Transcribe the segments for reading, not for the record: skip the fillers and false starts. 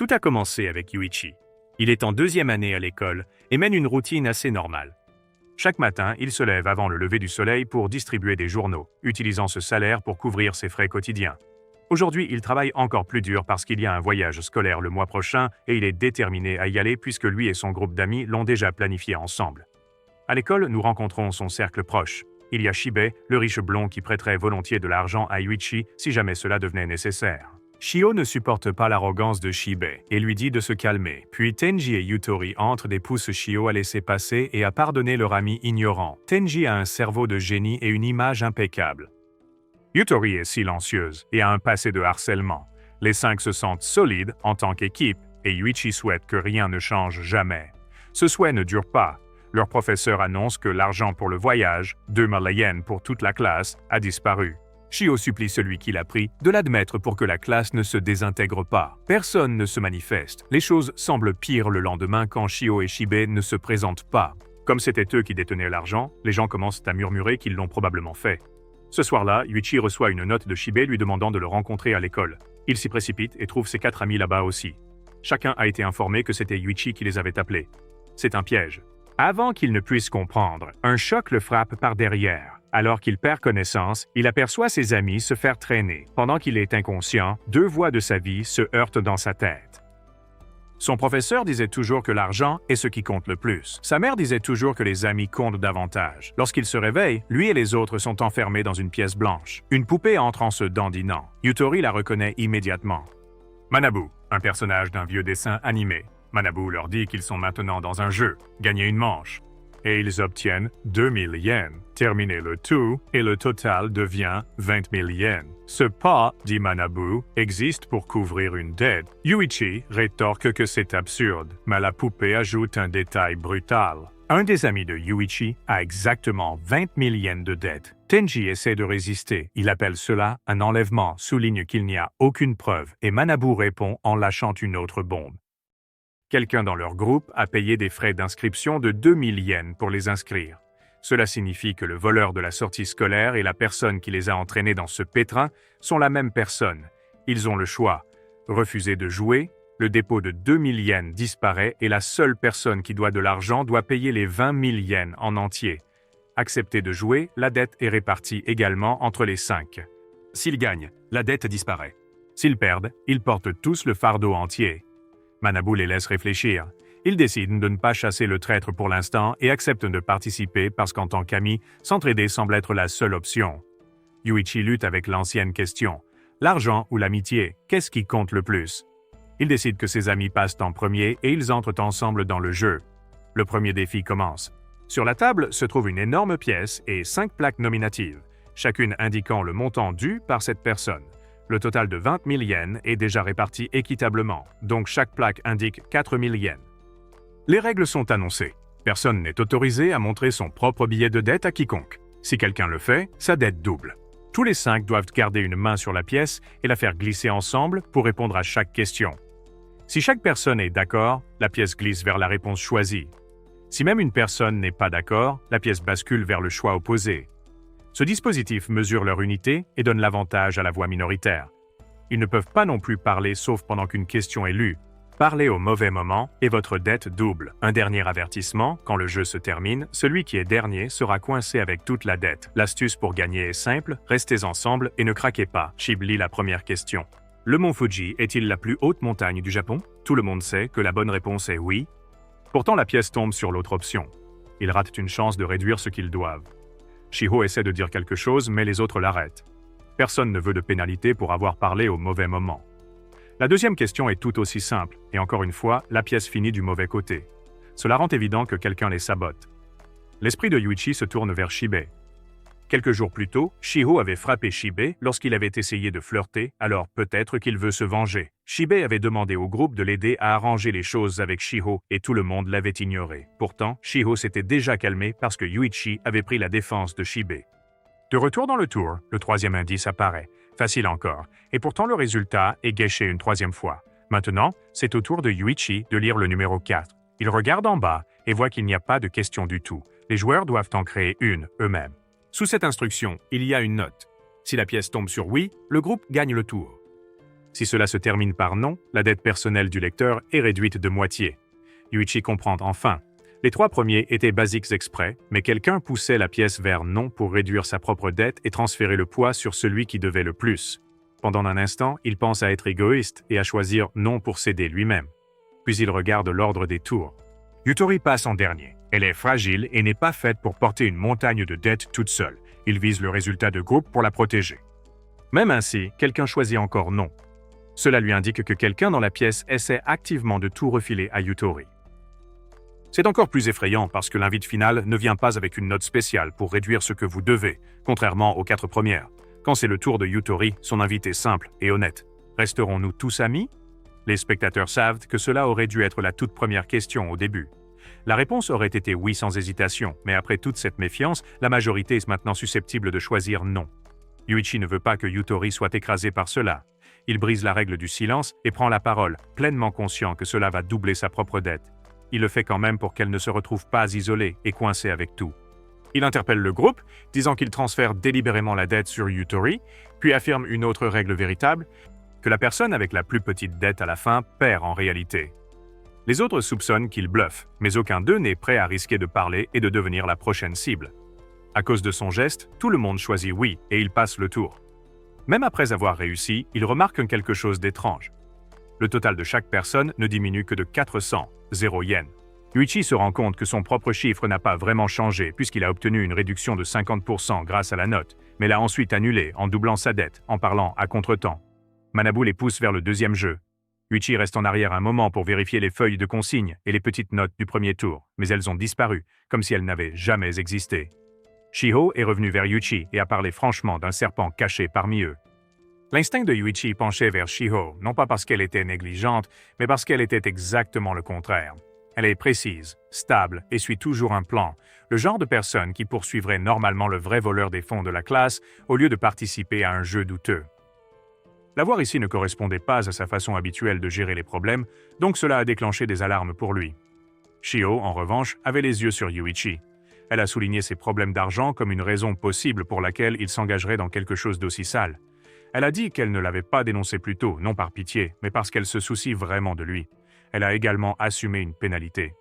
Tout a commencé avec Yuichi. Il est en 2e année à l'école et mène une routine assez normale. Chaque matin, il se lève avant le lever du soleil pour distribuer des journaux, utilisant ce salaire pour couvrir ses frais quotidiens. Aujourd'hui, il travaille encore plus dur parce qu'il y a un voyage scolaire le mois prochain et il est déterminé à y aller puisque lui et son groupe d'amis l'ont déjà planifié ensemble. À l'école, nous rencontrons son cercle proche. Il y a Shibe, le riche blond qui prêterait volontiers de l'argent à Yuichi si jamais cela devenait nécessaire. Shio ne supporte pas l'arrogance de Shibe et lui dit de se calmer. Puis Tenji et Yutori entrent et poussent Shio à laisser passer et à pardonner leur ami ignorant. Tenji a un cerveau de génie et une image impeccable. Yutori est silencieuse et a un passé de harcèlement. Les 5 se sentent solides en tant qu'équipe et Yuichi souhaite que rien ne change jamais. Ce souhait ne dure pas. Leur professeur annonce que l'argent pour le voyage, 2000 yens pour toute la classe, a disparu. Shio supplie celui qui l'a pris de l'admettre pour que la classe ne se désintègre pas. Personne ne se manifeste. Les choses semblent pires le lendemain quand Shio et Shibe ne se présentent pas. Comme c'était eux qui détenaient l'argent, les gens commencent à murmurer qu'ils l'ont probablement fait. Ce soir-là, Yuichi reçoit une note de Shibe lui demandant de le rencontrer à l'école. Il s'y précipite et trouve ses 4 amis là-bas aussi. Chacun a été informé que c'était Yuichi qui les avait appelés. C'est un piège. Avant qu'il ne puisse comprendre, un choc le frappe par derrière. Alors qu'il perd connaissance, il aperçoit ses amis se faire traîner. Pendant qu'il est inconscient, 2 voix de sa vie se heurtent dans sa tête. Son professeur disait toujours que l'argent est ce qui compte le plus. Sa mère disait toujours que les amis comptent davantage. Lorsqu'il se réveille, lui et les autres sont enfermés dans une pièce blanche. Une poupée entre en se dandinant. Yutori la reconnaît immédiatement. Manabu, un personnage d'un vieux dessin animé. Manabu leur dit qu'ils sont maintenant dans un jeu, gagner une manche. Et ils obtiennent 2000 yens. Terminer le tout, et le total devient 20 000 yens. Ce pas, dit Manabu, existe pour couvrir une dette. Yuichi rétorque que c'est absurde, mais la poupée ajoute un détail brutal. Un des amis de Yuichi a exactement 20 000 yens de dette. Tenji essaie de résister. Il appelle cela un enlèvement, souligne qu'il n'y a aucune preuve, et Manabu répond en lâchant une autre bombe. Quelqu'un dans leur groupe a payé des frais d'inscription de 2000 yens pour les inscrire. Cela signifie que le voleur de la sortie scolaire et la personne qui les a entraînés dans ce pétrin sont la même personne. Ils ont le choix. Refuser de jouer, le dépôt de 2000 yens disparaît et la seule personne qui doit de l'argent doit payer les 20 000 yens en entier. Accepter de jouer, la dette est répartie également entre les 5. S'ils gagnent, la dette disparaît. S'ils perdent, ils portent tous le fardeau entier. Manabu les laisse réfléchir. Ils décident de ne pas chasser le traître pour l'instant et acceptent de participer parce qu'en tant qu'amis, s'entraider semble être la seule option. Yuichi lutte avec l'ancienne question. L'argent ou l'amitié, qu'est-ce qui compte le plus? Il décide que ses amis passent en premier et ils entrent ensemble dans le jeu. Le premier défi commence. Sur la table se trouve une énorme pièce et 5 plaques nominatives, chacune indiquant le montant dû par cette personne. Le total de 20 000 yens est déjà réparti équitablement, donc chaque plaque indique 4 000 yens. Les règles sont annoncées. Personne n'est autorisé à montrer son propre billet de dette à quiconque. Si quelqu'un le fait, sa dette double. Tous les 5 doivent garder une main sur la pièce et la faire glisser ensemble pour répondre à chaque question. Si chaque personne est d'accord, la pièce glisse vers la réponse choisie. Si même une personne n'est pas d'accord, la pièce bascule vers le choix opposé. Ce dispositif mesure leur unité et donne l'avantage à la voix minoritaire. Ils ne peuvent pas non plus parler sauf pendant qu'une question est lue. Parlez au mauvais moment et votre dette double. Un dernier avertissement, quand le jeu se termine, celui qui est dernier sera coincé avec toute la dette. L'astuce pour gagner est simple, restez ensemble et ne craquez pas. Shib lit la première question. Le mont Fuji est-il la plus haute montagne du Japon? Tout le monde sait que la bonne réponse est oui. Pourtant la pièce tombe sur l'autre option. Ils ratent une chance de réduire ce qu'ils doivent. Shiho essaie de dire quelque chose, mais les autres l'arrêtent. Personne ne veut de pénalité pour avoir parlé au mauvais moment. La deuxième question est tout aussi simple, et encore une fois, la pièce finit du mauvais côté. Cela rend évident que quelqu'un les sabote. L'esprit de Yuichi se tourne vers Shibe. Quelques jours plus tôt, Shiho avait frappé Shibe lorsqu'il avait essayé de flirter, alors peut-être qu'il veut se venger. Shibe avait demandé au groupe de l'aider à arranger les choses avec Shiho et tout le monde l'avait ignoré. Pourtant, Shiho s'était déjà calmé parce que Yuichi avait pris la défense de Shibe. De retour dans le tour, le 3e indice apparaît. Facile encore. Et pourtant le résultat est gâché une 3e fois. Maintenant, c'est au tour de Yuichi de lire le numéro 4. Il regarde en bas et voit qu'il n'y a pas de question du tout. Les joueurs doivent en créer une eux-mêmes. Sous cette instruction, il y a une note. Si la pièce tombe sur oui, le groupe gagne le tour. Si cela se termine par non, la dette personnelle du lecteur est réduite de moitié. Yuichi comprend enfin. Les 3 premiers étaient basiques exprès, mais quelqu'un poussait la pièce vers non pour réduire sa propre dette et transférer le poids sur celui qui devait le plus. Pendant un instant, il pense à être égoïste et à choisir non pour s'aider lui-même. Puis il regarde l'ordre des tours. Yutori passe en dernier. Elle est fragile et n'est pas faite pour porter une montagne de dettes toute seule. Il vise le résultat de groupe pour la protéger. Même ainsi, quelqu'un choisit encore non. Cela lui indique que quelqu'un dans la pièce essaie activement de tout refiler à Yutori. C'est encore plus effrayant parce que l'invite final ne vient pas avec une note spéciale pour réduire ce que vous devez, contrairement aux 4 premières. Quand c'est le tour de Yutori, son invite est simple et honnête. Resterons-nous tous amis? Les spectateurs savent que cela aurait dû être la toute première question au début. La réponse aurait été oui sans hésitation, mais après toute cette méfiance, la majorité est maintenant susceptible de choisir non. Yuichi ne veut pas que Yutori soit écrasé par cela. Il brise la règle du silence et prend la parole, pleinement conscient que cela va doubler sa propre dette. Il le fait quand même pour qu'elle ne se retrouve pas isolée et coincée avec tout. Il interpelle le groupe, disant qu'il transfère délibérément la dette sur Yutori, puis affirme une autre règle véritable, que la personne avec la plus petite dette à la fin perd en réalité. Les autres soupçonnent qu'il bluffe, mais aucun d'eux n'est prêt à risquer de parler et de devenir la prochaine cible. À cause de son geste, tout le monde choisit oui et il passe le tour. Même après avoir réussi, il remarque quelque chose d'étrange. Le total de chaque personne ne diminue que de 400, 0 yens. Yuichi se rend compte que son propre chiffre n'a pas vraiment changé puisqu'il a obtenu une réduction de 50% grâce à la note, mais l'a ensuite annulée en doublant sa dette, en parlant à contretemps. Manabu les pousse vers le deuxième jeu. Yuichi reste en arrière un moment pour vérifier les feuilles de consignes et les petites notes du premier tour, mais elles ont disparu, comme si elles n'avaient jamais existé. Shiho est revenu vers Yuichi et a parlé franchement d'un serpent caché parmi eux. L'instinct de Yuichi penchait vers Shiho, non pas parce qu'elle était négligente, mais parce qu'elle était exactement le contraire. Elle est précise, stable et suit toujours un plan, le genre de personne qui poursuivrait normalement le vrai voleur des fonds de la classe au lieu de participer à un jeu douteux. La voir ici ne correspondait pas à sa façon habituelle de gérer les problèmes, donc cela a déclenché des alarmes pour lui. Shiho, en revanche, avait les yeux sur Yuichi. Elle a souligné ses problèmes d'argent comme une raison possible pour laquelle il s'engagerait dans quelque chose d'aussi sale. Elle a dit qu'elle ne l'avait pas dénoncé plus tôt, non par pitié, mais parce qu'elle se soucie vraiment de lui. Elle a également assumé une pénalité.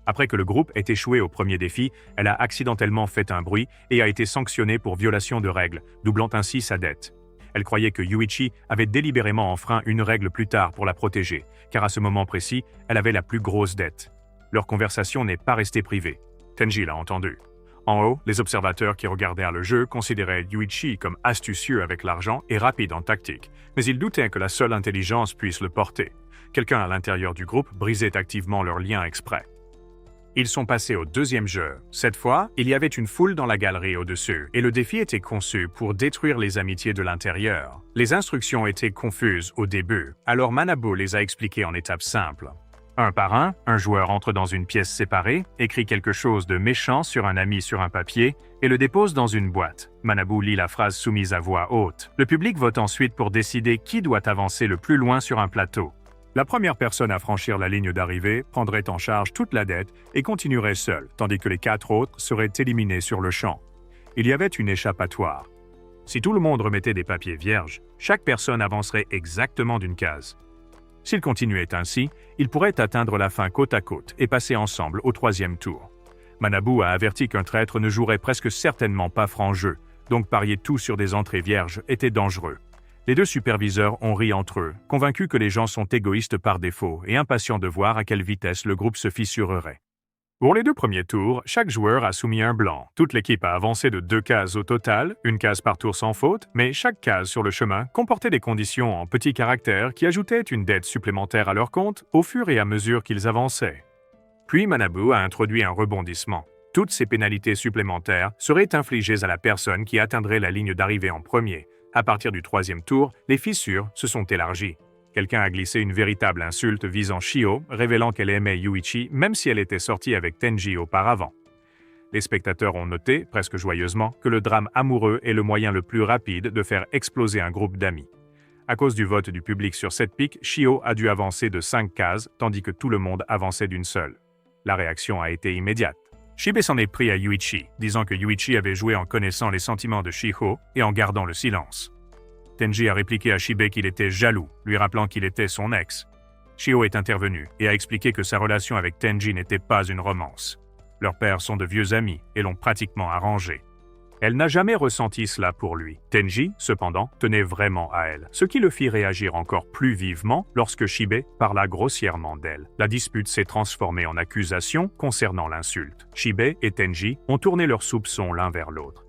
Après que le groupe ait échoué au premier défi, elle a accidentellement fait un bruit et a été sanctionnée pour violation de règles, doublant ainsi sa dette. Elle croyait que Yuichi avait délibérément enfreint une règle plus tard pour la protéger, car à ce moment précis, elle avait la plus grosse dette. Leur conversation n'est pas restée privée. Tenji l'a entendu. En haut, les observateurs qui regardèrent le jeu considéraient Yuichi comme astucieux avec l'argent et rapide en tactique, mais ils doutaient que la seule intelligence puisse le porter. Quelqu'un à l'intérieur du groupe brisait activement leur lien exprès. Ils sont passés au deuxième jeu. Cette fois, il y avait une foule dans la galerie au-dessus, et le défi était conçu pour détruire les amitiés de l'intérieur. Les instructions étaient confuses au début, alors Manabu les a expliquées en étapes simples. Un par un joueur entre dans une pièce séparée, écrit quelque chose de méchant sur un ami sur un papier et le dépose dans une boîte. Manabu lit la phrase soumise à voix haute. Le public vote ensuite pour décider qui doit avancer le plus loin sur un plateau. La première personne à franchir la ligne d'arrivée prendrait en charge toute la dette et continuerait seule, tandis que les 4 autres seraient éliminés sur le champ. Il y avait une échappatoire. Si tout le monde remettait des papiers vierges, chaque personne avancerait exactement d'une case. S'ils continuaient ainsi, ils pourraient atteindre la fin côte à côte et passer ensemble au 3e tour. Manabu a averti qu'un traître ne jouerait presque certainement pas franc jeu, donc parier tout sur des entrées vierges était dangereux. Les 2 superviseurs ont ri entre eux, convaincus que les gens sont égoïstes par défaut et impatients de voir à quelle vitesse le groupe se fissurerait. Pour les 2 premiers tours, chaque joueur a soumis un blanc. Toute l'équipe a avancé de 2 cases au total, une case par tour sans faute, mais chaque case sur le chemin comportait des conditions en petits caractères qui ajoutaient une dette supplémentaire à leur compte au fur et à mesure qu'ils avançaient. Puis Manabu a introduit un rebondissement. Toutes ces pénalités supplémentaires seraient infligées à la personne qui atteindrait la ligne d'arrivée en premier. À partir du 3e tour, les fissures se sont élargies. Quelqu'un a glissé une véritable insulte visant Shiho, révélant qu'elle aimait Yuichi même si elle était sortie avec Tenji auparavant. Les spectateurs ont noté, presque joyeusement, que le drame amoureux est le moyen le plus rapide de faire exploser un groupe d'amis. À cause du vote du public sur cette pique, Shiho a dû avancer de 5 cases, tandis que tout le monde avançait d'une seule. La réaction a été immédiate. Shibe s'en est pris à Yuichi, disant que Yuichi avait joué en connaissant les sentiments de Shiho et en gardant le silence. Tenji a répliqué à Shibe qu'il était jaloux, lui rappelant qu'il était son ex. Shio est intervenu et a expliqué que sa relation avec Tenji n'était pas une romance. Leurs pères sont de vieux amis et l'ont pratiquement arrangé. Elle n'a jamais ressenti cela pour lui. Tenji, cependant, tenait vraiment à elle, ce qui le fit réagir encore plus vivement lorsque Shibe parla grossièrement d'elle. La dispute s'est transformée en accusation concernant l'insulte. Shibe et Tenji ont tourné leurs soupçons l'un vers l'autre.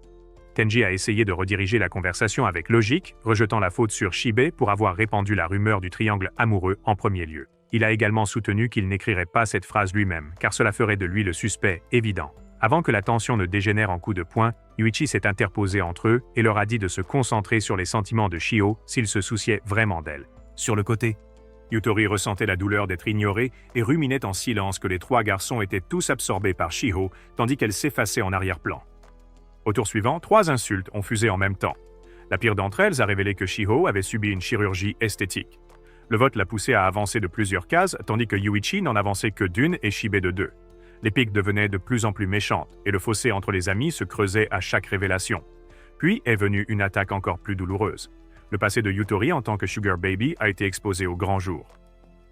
Tenji a essayé de rediriger la conversation avec logique, rejetant la faute sur Shibe pour avoir répandu la rumeur du triangle amoureux en premier lieu. Il a également soutenu qu'il n'écrirait pas cette phrase lui-même, car cela ferait de lui le suspect évident. Avant que la tension ne dégénère en coups de poing, Yuichi s'est interposé entre eux et leur a dit de se concentrer sur les sentiments de Shio s'il se souciait vraiment d'elle. Sur le côté, Yutori ressentait la douleur d'être ignorée et ruminait en silence que les trois garçons étaient tous absorbés par Shio, tandis qu'elle s'effaçait en arrière-plan. Au tour suivant, 3 insultes ont fusé en même temps. La pire d'entre elles a révélé que Shio avait subi une chirurgie esthétique. Le vote l'a poussé à avancer de plusieurs cases, tandis que Yuichi n'en avançait que d'une et Shibe de 2. Les piques devenaient de plus en plus méchantes, et le fossé entre les amis se creusait à chaque révélation. Puis est venue une attaque encore plus douloureuse. Le passé de Yutori en tant que Sugar Baby a été exposé au grand jour.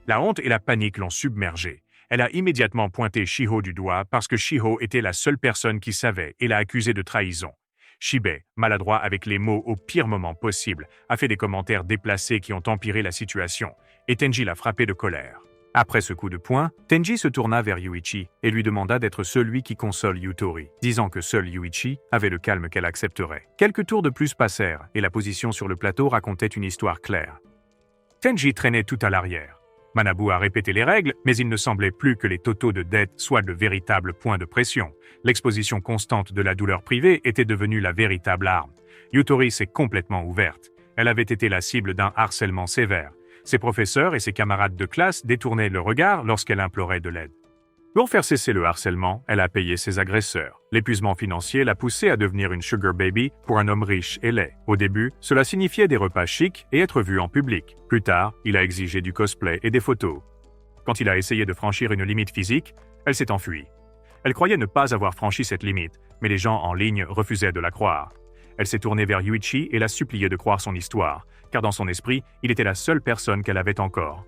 La honte et la panique l'ont submergée. Elle a immédiatement pointé Shio du doigt parce que Shio était la seule personne qui savait et l'a accusé de trahison. Shibe, maladroit avec les mots au pire moment possible, a fait des commentaires déplacés qui ont empiré la situation, et Tenji l'a frappé de colère. Après ce coup de poing, Tenji se tourna vers Yuichi et lui demanda d'être celui qui console Yutori, disant que seul Yuichi avait le calme qu'elle accepterait. Quelques tours de plus passèrent et la position sur le plateau racontait une histoire claire. Tenji traînait tout à l'arrière. Manabu a répété les règles, mais il ne semblait plus que les totaux de dette soient le véritable point de pression. L'exposition constante de la douleur privée était devenue la véritable arme. Yutori s'est complètement ouverte. Elle avait été la cible d'un harcèlement sévère. Ses professeurs et ses camarades de classe détournaient le regard lorsqu'elle implorait de l'aide. Pour faire cesser le harcèlement, elle a payé ses agresseurs. L'épuisement financier l'a poussée à devenir une sugar baby pour un homme riche et laid. Au début, cela signifiait des repas chics et être vu en public. Plus tard, il a exigé du cosplay et des photos. Quand il a essayé de franchir une limite physique, elle s'est enfuie. Elle croyait ne pas avoir franchi cette limite, mais les gens en ligne refusaient de la croire. Elle s'est tournée vers Yuichi et l'a supplié de croire son histoire, car dans son esprit, il était la seule personne qu'elle avait encore.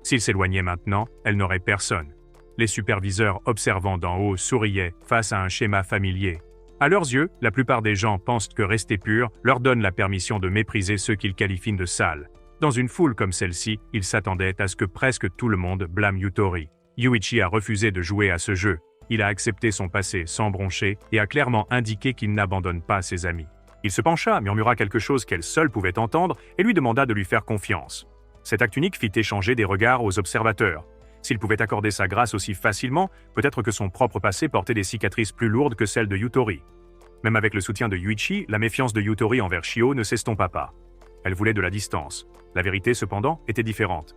S'il s'éloignait maintenant, elle n'aurait personne. Les superviseurs observant d'en haut souriaient face à un schéma familier. À leurs yeux, la plupart des gens pensent que rester pur leur donne la permission de mépriser ceux qu'ils qualifient de sales. Dans une foule comme celle-ci, ils s'attendaient à ce que presque tout le monde blâme Yutori. Yuichi a refusé de jouer à ce jeu. Il a accepté son passé sans broncher et a clairement indiqué qu'il n'abandonne pas ses amis. Il se pencha, murmura quelque chose qu'elle seule pouvait entendre et lui demanda de lui faire confiance. Cet acte unique fit échanger des regards aux observateurs. S'il pouvait accorder sa grâce aussi facilement, peut-être que son propre passé portait des cicatrices plus lourdes que celles de Yutori. Même avec le soutien de Yuichi, la méfiance de Yutori envers Shio ne s'estompa pas. Elle voulait de la distance. La vérité, cependant, était différente.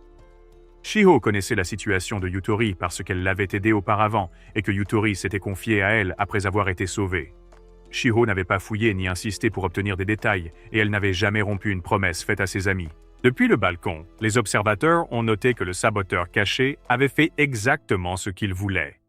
Shio connaissait la situation de Yutori parce qu'elle l'avait aidée auparavant et que Yutori s'était confié à elle après avoir été sauvée. Shio n'avait pas fouillé ni insisté pour obtenir des détails et elle n'avait jamais rompu une promesse faite à ses amis. Depuis le balcon, les observateurs ont noté que le saboteur caché avait fait exactement ce qu'il voulait.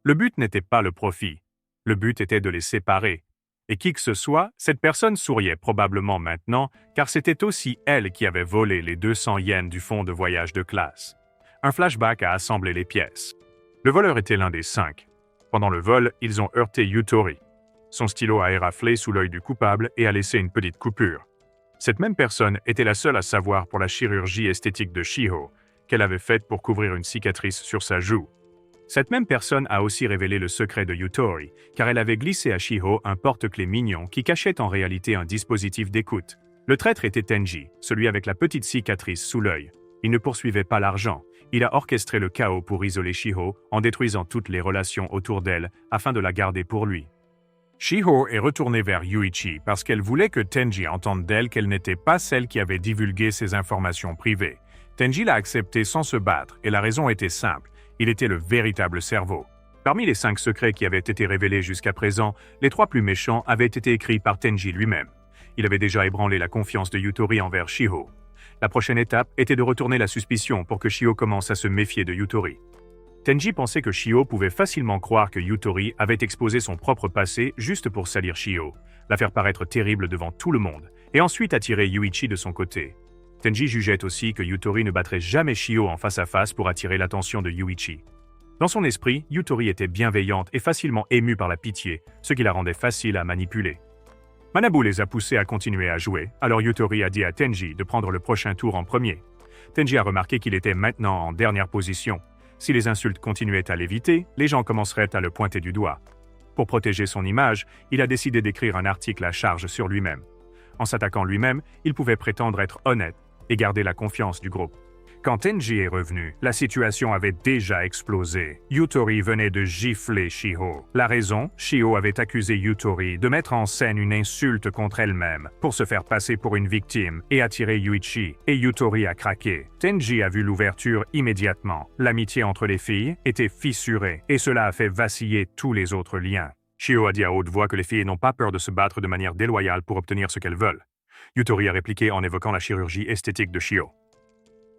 Le but n'était pas le profit. Le but était de les séparer. Et qui que ce soit, cette personne souriait probablement maintenant, car c'était aussi elle qui avait volé les 200 yens du fonds de voyage de classe. Un flashback a assemblé les pièces. Le voleur était l'un des 5. Pendant le vol, ils ont heurté Yutori. Son stylo a éraflé sous l'œil du coupable et a laissé une petite coupure. Cette même personne était la seule à savoir pour la chirurgie esthétique de Shio, qu'elle avait faite pour couvrir une cicatrice sur sa joue. Cette même personne a aussi révélé le secret de Yutori, car elle avait glissé à Shio un porte-clés mignon qui cachait en réalité un dispositif d'écoute. Le traître était Tenji, celui avec la petite cicatrice sous l'œil. Il ne poursuivait pas l'argent. Il a orchestré le chaos pour isoler Shio en détruisant toutes les relations autour d'elle afin de la garder pour lui. Shio est retournée vers Yuichi parce qu'elle voulait que Tenji entende d'elle qu'elle n'était pas celle qui avait divulgué ses informations privées. Tenji l'a accepté sans se battre et la raison était simple. Il était le véritable cerveau. Parmi les 5 secrets qui avaient été révélés jusqu'à présent, les 3 plus méchants avaient été écrits par Tenji lui-même. Il avait déjà ébranlé la confiance de Yutori envers Shio. La prochaine étape était de retourner la suspicion pour que Shio commence à se méfier de Yutori. Tenji pensait que Shio pouvait facilement croire que Yutori avait exposé son propre passé juste pour salir Shio, la faire paraître terrible devant tout le monde, et ensuite attirer Yuichi de son côté. Tenji jugeait aussi que Yutori ne battrait jamais Shio en face à face pour attirer l'attention de Yuichi. Dans son esprit, Yutori était bienveillante et facilement émue par la pitié, ce qui la rendait facile à manipuler. Manabu les a poussés à continuer à jouer, alors Yutori a dit à Tenji de prendre le prochain tour en premier. Tenji a remarqué qu'il était maintenant en dernière position. Si les insultes continuaient à l'éviter, les gens commenceraient à le pointer du doigt. Pour protéger son image, il a décidé d'écrire un article à charge sur lui-même. En s'attaquant lui-même, il pouvait prétendre être honnête et garder la confiance du groupe. Quand Tenji est revenu, la situation avait déjà explosé. Yutori venait de gifler Shio. La raison, Shio avait accusé Yutori de mettre en scène une insulte contre elle-même pour se faire passer pour une victime et attirer Yuichi, et Yutori a craqué. Tenji a vu l'ouverture immédiatement. L'amitié entre les filles était fissurée et cela a fait vaciller tous les autres liens. Shio a dit à haute voix que les filles n'ont pas peur de se battre de manière déloyale pour obtenir ce qu'elles veulent. Yutori a répliqué en évoquant la chirurgie esthétique de Shio.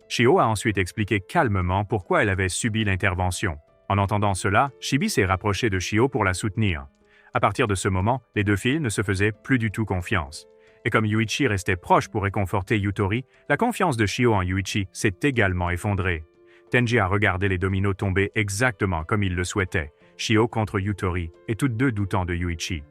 Shio a ensuite expliqué calmement pourquoi elle avait subi l'intervention. En entendant cela, Shibi s'est rapproché de Shio pour la soutenir. À partir de ce moment, les deux filles ne se faisaient plus du tout confiance. Et comme Yuichi restait proche pour réconforter Yutori, la confiance de Shio en Yuichi s'est également effondrée. Tenji a regardé les dominos tomber exactement comme il le souhaitait, Shio contre Yutori, et toutes deux doutant de Yuichi.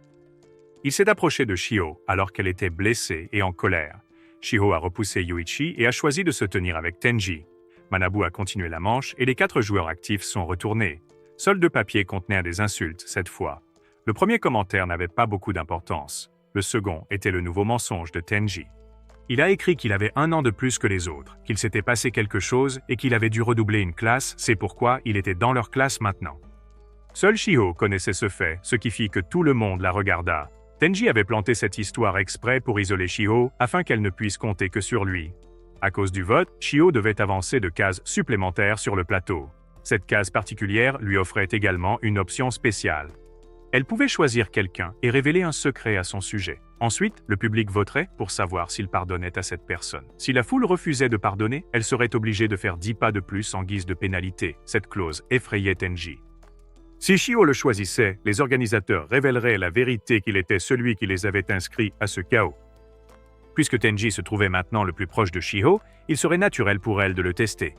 Il s'est approché de Shio alors qu'elle était blessée et en colère. Shio a repoussé Yuichi et a choisi de se tenir avec Tenji. Manabu a continué la manche et les 4 joueurs actifs sont retournés. Seuls 2 papiers contenaient des insultes cette fois. Le premier commentaire n'avait pas beaucoup d'importance. Le second était le nouveau mensonge de Tenji. Il a écrit qu'il avait 1 an de plus que les autres, qu'il s'était passé quelque chose et qu'il avait dû redoubler une classe, c'est pourquoi il était dans leur classe maintenant. Seul Shio connaissait ce fait, ce qui fit que tout le monde la regarda. Tenji avait planté cette histoire exprès pour isoler Shio afin qu'elle ne puisse compter que sur lui. À cause du vote, Shio devait avancer de cases supplémentaires sur le plateau. Cette case particulière lui offrait également une option spéciale. Elle pouvait choisir quelqu'un et révéler un secret à son sujet. Ensuite, le public voterait pour savoir s'il pardonnait à cette personne. Si la foule refusait de pardonner, elle serait obligée de faire 10 pas de plus en guise de pénalité. Cette clause effrayait Tenji. Si Shio le choisissait, les organisateurs révéleraient la vérité qu'il était celui qui les avait inscrits à ce chaos. Puisque Tenji se trouvait maintenant le plus proche de Shio, il serait naturel pour elle de le tester.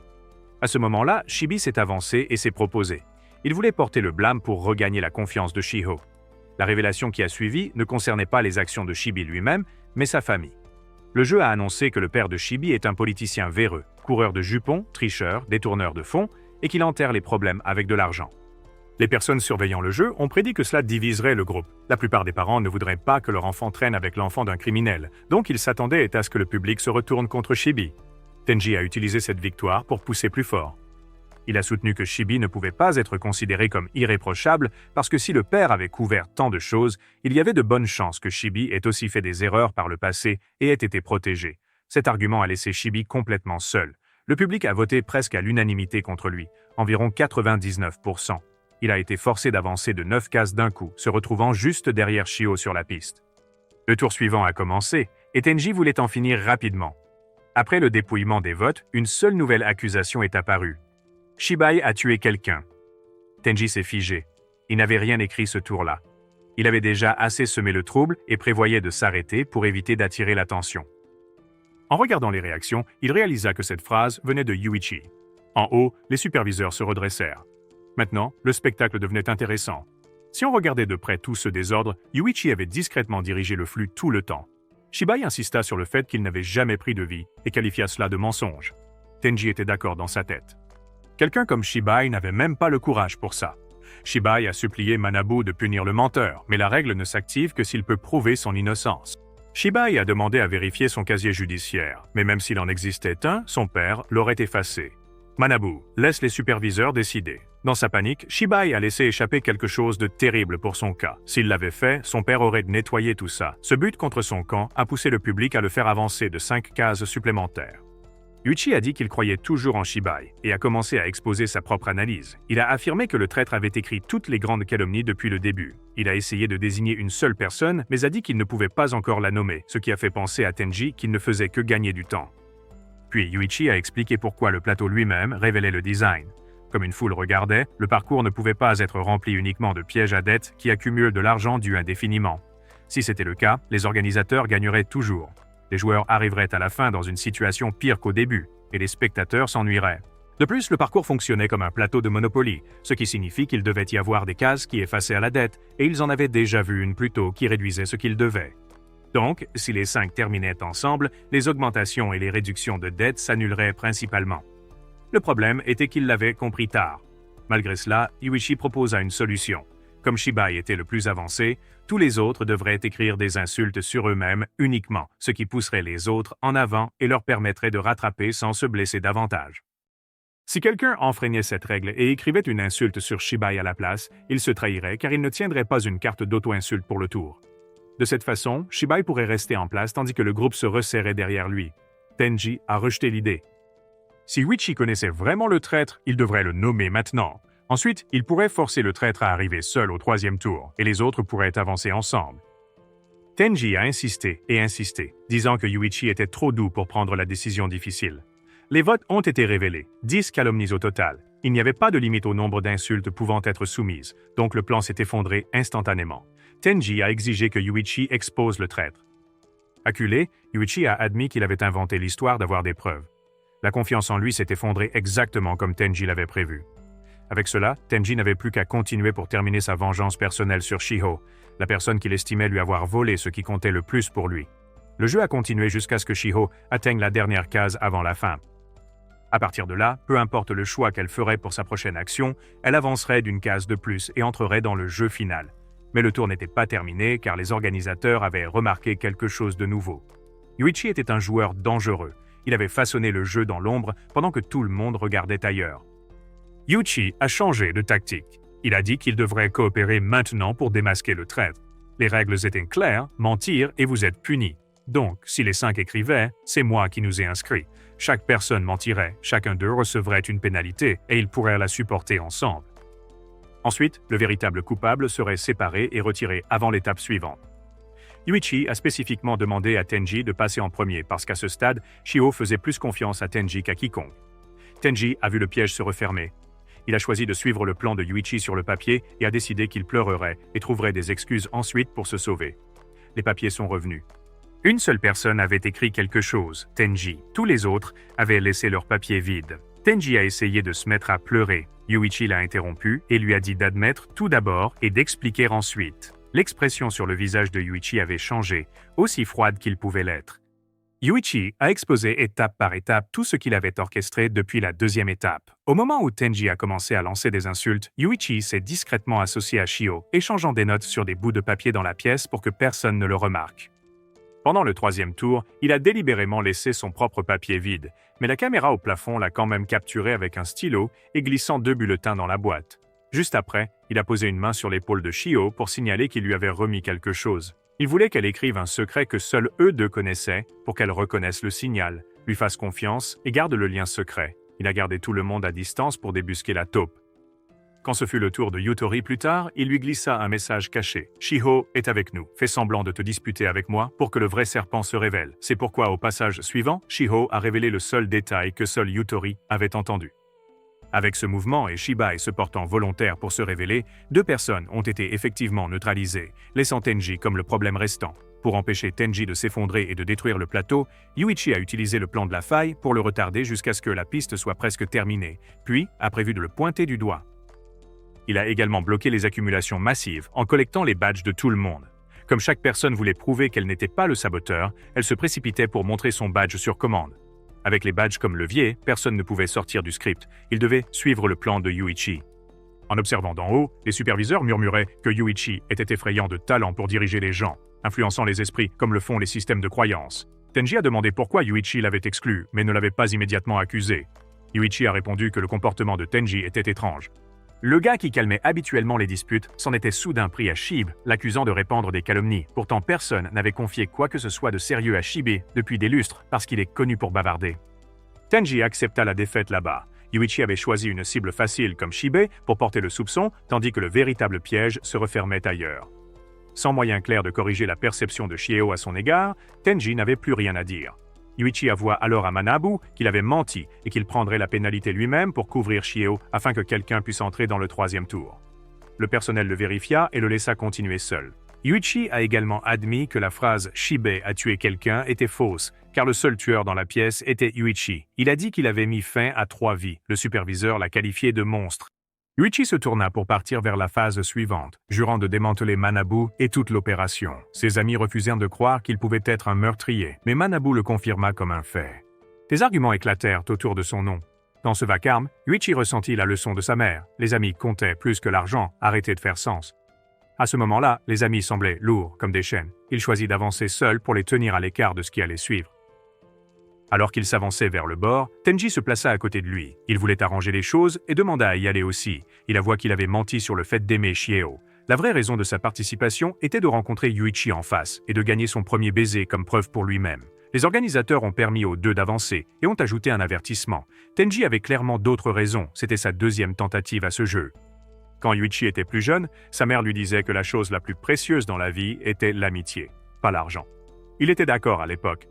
À ce moment-là, Shibi s'est avancé et s'est proposé. Il voulait porter le blâme pour regagner la confiance de Shio. La révélation qui a suivi ne concernait pas les actions de Shibi lui-même, mais sa famille. Le jeu a annoncé que le père de Shibi est un politicien véreux, coureur de jupons, tricheur, détourneur de fonds, et qu'il enterre les problèmes avec de l'argent. Les personnes surveillant le jeu ont prédit que cela diviserait le groupe. La plupart des parents ne voudraient pas que leur enfant traîne avec l'enfant d'un criminel, donc ils s'attendaient à ce que le public se retourne contre Shibi. Tenji a utilisé cette victoire pour pousser plus fort. Il a soutenu que Shibi ne pouvait pas être considéré comme irréprochable parce que si le père avait couvert tant de choses, il y avait de bonnes chances que Shibi ait aussi fait des erreurs par le passé et ait été protégé. Cet argument a laissé Shibi complètement seul. Le public a voté presque à l'unanimité contre lui, environ 99%. Il a été forcé d'avancer de 9 cases d'un coup, se retrouvant juste derrière Shio sur la piste. Le tour suivant a commencé, et Tenji voulait en finir rapidement. Après le dépouillement des votes, une seule nouvelle accusation est apparue. Shibai a tué quelqu'un. Tenji s'est figé. Il n'avait rien écrit ce tour-là. Il avait déjà assez semé le trouble et prévoyait de s'arrêter pour éviter d'attirer l'attention. En regardant les réactions, il réalisa que cette phrase venait de Yuichi. En haut, les superviseurs se redressèrent. Maintenant, le spectacle devenait intéressant. Si on regardait de près tout ce désordre, Yuichi avait discrètement dirigé le flux tout le temps. Shibai insista sur le fait qu'il n'avait jamais pris de vie et qualifia cela de mensonge. Tenji était d'accord dans sa tête. Quelqu'un comme Shibai n'avait même pas le courage pour ça. Shibai a supplié Manabu de punir le menteur, mais la règle ne s'active que s'il peut prouver son innocence. Shibai a demandé à vérifier son casier judiciaire, mais même s'il en existait un, son père l'aurait effacé. Manabu laisse les superviseurs décider. Dans sa panique, Shibai a laissé échapper quelque chose de terrible pour son cas. S'il l'avait fait, son père aurait nettoyé tout ça. Ce but contre son camp a poussé le public à le faire avancer de 5 cases supplémentaires. Yuichi a dit qu'il croyait toujours en Shibai et a commencé à exposer sa propre analyse. Il a affirmé que le traître avait écrit toutes les grandes calomnies depuis le début. Il a essayé de désigner une seule personne, mais a dit qu'il ne pouvait pas encore la nommer, ce qui a fait penser à Tenji qu'il ne faisait que gagner du temps. Puis Yuichi a expliqué pourquoi le plateau lui-même révélait le design. Comme une foule regardait, le parcours ne pouvait pas être rempli uniquement de pièges à dettes qui accumulent de l'argent dû indéfiniment. Si c'était le cas, les organisateurs gagneraient toujours. Les joueurs arriveraient à la fin dans une situation pire qu'au début, et les spectateurs s'ennuieraient. De plus, le parcours fonctionnait comme un plateau de Monopoly, ce qui signifie qu'il devait y avoir des cases qui effaçaient à la dette, et ils en avaient déjà vu une plus tôt qui réduisait ce qu'ils devaient. Donc, si les 5 terminaient ensemble, les augmentations et les réductions de dette s'annuleraient principalement. Le problème était qu'ils l'avaient compris tard. Malgré cela, Yuichi proposa une solution. Comme Shibai était le plus avancé, tous les autres devraient écrire des insultes sur eux-mêmes uniquement, ce qui pousserait les autres en avant et leur permettrait de rattraper sans se blesser davantage. Si quelqu'un enfreignait cette règle et écrivait une insulte sur Shibai à la place, il se trahirait car il ne tiendrait pas une carte d'auto-insulte pour le tour. De cette façon, Shibai pourrait rester en place tandis que le groupe se resserrait derrière lui. Tenji a rejeté l'idée. Si Yuichi connaissait vraiment le traître, il devrait le nommer maintenant. Ensuite, il pourrait forcer le traître à arriver seul au 3e tour, et les autres pourraient avancer ensemble. Tenji a insisté et insisté, disant que Yuichi était trop doux pour prendre la décision difficile. Les votes ont été révélés, 10 calomnies au total. Il n'y avait pas de limite au nombre d'insultes pouvant être soumises, donc le plan s'est effondré instantanément. Tenji a exigé que Yuichi expose le traître. Acculé, Yuichi a admis qu'il avait inventé l'histoire d'avoir des preuves. La confiance en lui s'est effondrée exactement comme Tenji l'avait prévu. Avec cela, Tenji n'avait plus qu'à continuer pour terminer sa vengeance personnelle sur Shiho, la personne qu'il estimait lui avoir volé ce qui comptait le plus pour lui. Le jeu a continué jusqu'à ce que Shiho atteigne la dernière case avant la fin. À partir de là, peu importe le choix qu'elle ferait pour sa prochaine action, elle avancerait d'une case de plus et entrerait dans le jeu final. Mais le tour n'était pas terminé car les organisateurs avaient remarqué quelque chose de nouveau. Yuichi était un joueur dangereux. Il avait façonné le jeu dans l'ombre pendant que tout le monde regardait ailleurs. Yuichi a changé de tactique. Il a dit qu'il devrait coopérer maintenant pour démasquer le traître. Les règles étaient claires, mentir et vous êtes punis. Donc, si les 5 écrivaient, c'est moi qui nous ai inscrits. Chaque personne mentirait, chacun d'eux recevrait une pénalité et ils pourraient la supporter ensemble. Ensuite, le véritable coupable serait séparé et retiré avant l'étape suivante. Yuichi a spécifiquement demandé à Tenji de passer en premier parce qu'à ce stade, Shiho faisait plus confiance à Tenji qu'à quiconque. Tenji a vu le piège se refermer. Il a choisi de suivre le plan de Yuichi sur le papier et a décidé qu'il pleurerait et trouverait des excuses ensuite pour se sauver. Les papiers sont revenus. Une seule personne avait écrit quelque chose, Tenji. Tous les autres avaient laissé leur papier vide. Tenji a essayé de se mettre à pleurer. Yuichi l'a interrompu et lui a dit d'admettre tout d'abord et d'expliquer ensuite. L'expression sur le visage de Yuichi avait changé, aussi froide qu'il pouvait l'être. Yuichi a exposé étape par étape tout ce qu'il avait orchestré depuis la 2e étape. Au moment où Tenji a commencé à lancer des insultes, Yuichi s'est discrètement associé à Shiho, échangeant des notes sur des bouts de papier dans la pièce pour que personne ne le remarque. Pendant le 3e tour, il a délibérément laissé son propre papier vide, mais la caméra au plafond l'a quand même capturé avec un stylo et glissant 2 bulletins dans la boîte. Juste après, il a posé une main sur l'épaule de Shiho pour signaler qu'il lui avait remis quelque chose. Il voulait qu'elle écrive un secret que seuls eux deux connaissaient pour qu'elle reconnaisse le signal, lui fasse confiance et garde le lien secret. Il a gardé tout le monde à distance pour débusquer la taupe. Quand ce fut le tour de Yutori plus tard, il lui glissa un message caché. « Shiho est avec nous. Fais semblant de te disputer avec moi pour que le vrai serpent se révèle. » C'est pourquoi au passage suivant, Shiho a révélé le seul détail que seul Yutori avait entendu. Avec ce mouvement et Shibai se portant volontaire pour se révéler, 2 personnes ont été effectivement neutralisées, laissant Tenji comme le problème restant. Pour empêcher Tenji de s'effondrer et de détruire le plateau, Yuichi a utilisé le plan de la faille pour le retarder jusqu'à ce que la piste soit presque terminée, puis a prévu de le pointer du doigt. Il a également bloqué les accumulations massives en collectant les badges de tout le monde. Comme chaque personne voulait prouver qu'elle n'était pas le saboteur, elle se précipitait pour montrer son badge sur commande. Avec les badges comme levier, personne ne pouvait sortir du script. Il devait suivre le plan de Yuichi. En observant d'en haut, les superviseurs murmuraient que Yuichi était effrayant de talent pour diriger les gens, influençant les esprits comme le font les systèmes de croyance. Tenji a demandé pourquoi Yuichi l'avait exclu, mais ne l'avait pas immédiatement accusé. Yuichi a répondu que le comportement de Tenji était étrange. Le gars qui calmait habituellement les disputes s'en était soudain pris à Shibe, l'accusant de répandre des calomnies. Pourtant, personne n'avait confié quoi que ce soit de sérieux à Shibe depuis des lustres parce qu'il est connu pour bavarder. Tenji accepta la défaite là-bas. Yuichi avait choisi une cible facile comme Shibe pour porter le soupçon, tandis que le véritable piège se refermait ailleurs. Sans moyen clair de corriger la perception de Shiho à son égard, Tenji n'avait plus rien à dire. Yuichi avoua alors à Manabu qu'il avait menti et qu'il prendrait la pénalité lui-même pour couvrir Shiho afin que quelqu'un puisse entrer dans le 3e tour. Le personnel le vérifia et le laissa continuer seul. Yuichi a également admis que la phrase « Shibe a tué quelqu'un » était fausse, car le seul tueur dans la pièce était Yuichi. Il a dit qu'il avait mis fin à 3 vies. Le superviseur l'a qualifié de monstre. Yuichi se tourna pour partir vers la phase suivante, jurant de démanteler Manabu et toute l'opération. Ses amis refusèrent de croire qu'il pouvait être un meurtrier, mais Manabu le confirma comme un fait. Des arguments éclatèrent autour de son nom. Dans ce vacarme, Yuichi ressentit la leçon de sa mère. Les amis comptaient plus que l'argent, arrêtez de faire sens. À ce moment-là, les amis semblaient lourds comme des chaînes. Il choisit d'avancer seul pour les tenir à l'écart de ce qui allait suivre. Alors qu'il s'avançait vers le bord, Tenji se plaça à côté de lui. Il voulait arranger les choses et demanda à y aller aussi. Il avoua qu'il avait menti sur le fait d'aimer Chieo. La vraie raison de sa participation était de rencontrer Yuichi en face et de gagner son premier baiser comme preuve pour lui-même. Les organisateurs ont permis aux deux d'avancer et ont ajouté un avertissement. Tenji avait clairement d'autres raisons, c'était sa deuxième tentative à ce jeu. Quand Yuichi était plus jeune, sa mère lui disait que la chose la plus précieuse dans la vie était l'amitié, pas l'argent. Il était d'accord à l'époque.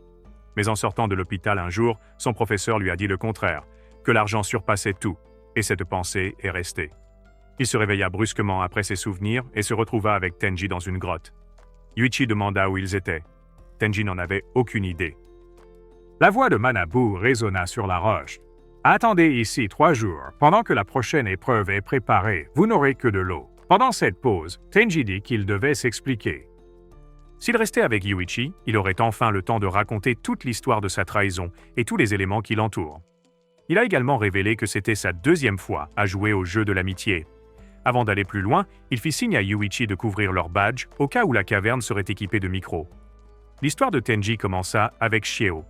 Mais en sortant de l'hôpital un jour, son professeur lui a dit le contraire, que l'argent surpassait tout, et cette pensée est restée. Il se réveilla brusquement après ses souvenirs et se retrouva avec Tenji dans une grotte. Yuichi demanda où ils étaient. Tenji n'en avait aucune idée. La voix de Manabu résonna sur la roche. « Attendez ici 3 jours, pendant que la prochaine épreuve est préparée, vous n'aurez que de l'eau. » Pendant cette pause, Tenji dit qu'il devait s'expliquer. S'il restait avec Yuichi, il aurait enfin le temps de raconter toute l'histoire de sa trahison et tous les éléments qui l'entourent. Il a également révélé que c'était sa 2e fois à jouer au jeu de l'amitié. Avant d'aller plus loin, il fit signe à Yuichi de couvrir leur badge au cas où la caverne serait équipée de micros. L'histoire de Tenji commença avec Chieo.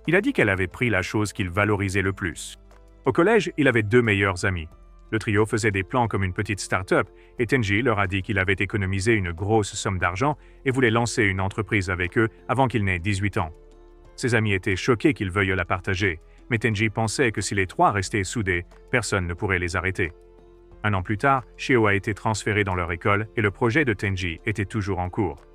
Il a dit qu'elle avait pris la chose qu'il valorisait le plus. Au collège, il avait 2 meilleurs amis. Le trio faisait des plans comme une petite start-up et Tenji leur a dit qu'il avait économisé une grosse somme d'argent et voulait lancer une entreprise avec eux avant qu'il n'ait 18 ans. Ses amis étaient choqués qu'il veuille la partager, mais Tenji pensait que si les 3 restaient soudés, personne ne pourrait les arrêter. 1 an plus tard, Chieo a été transféré dans leur école et le projet de Tenji était toujours en cours.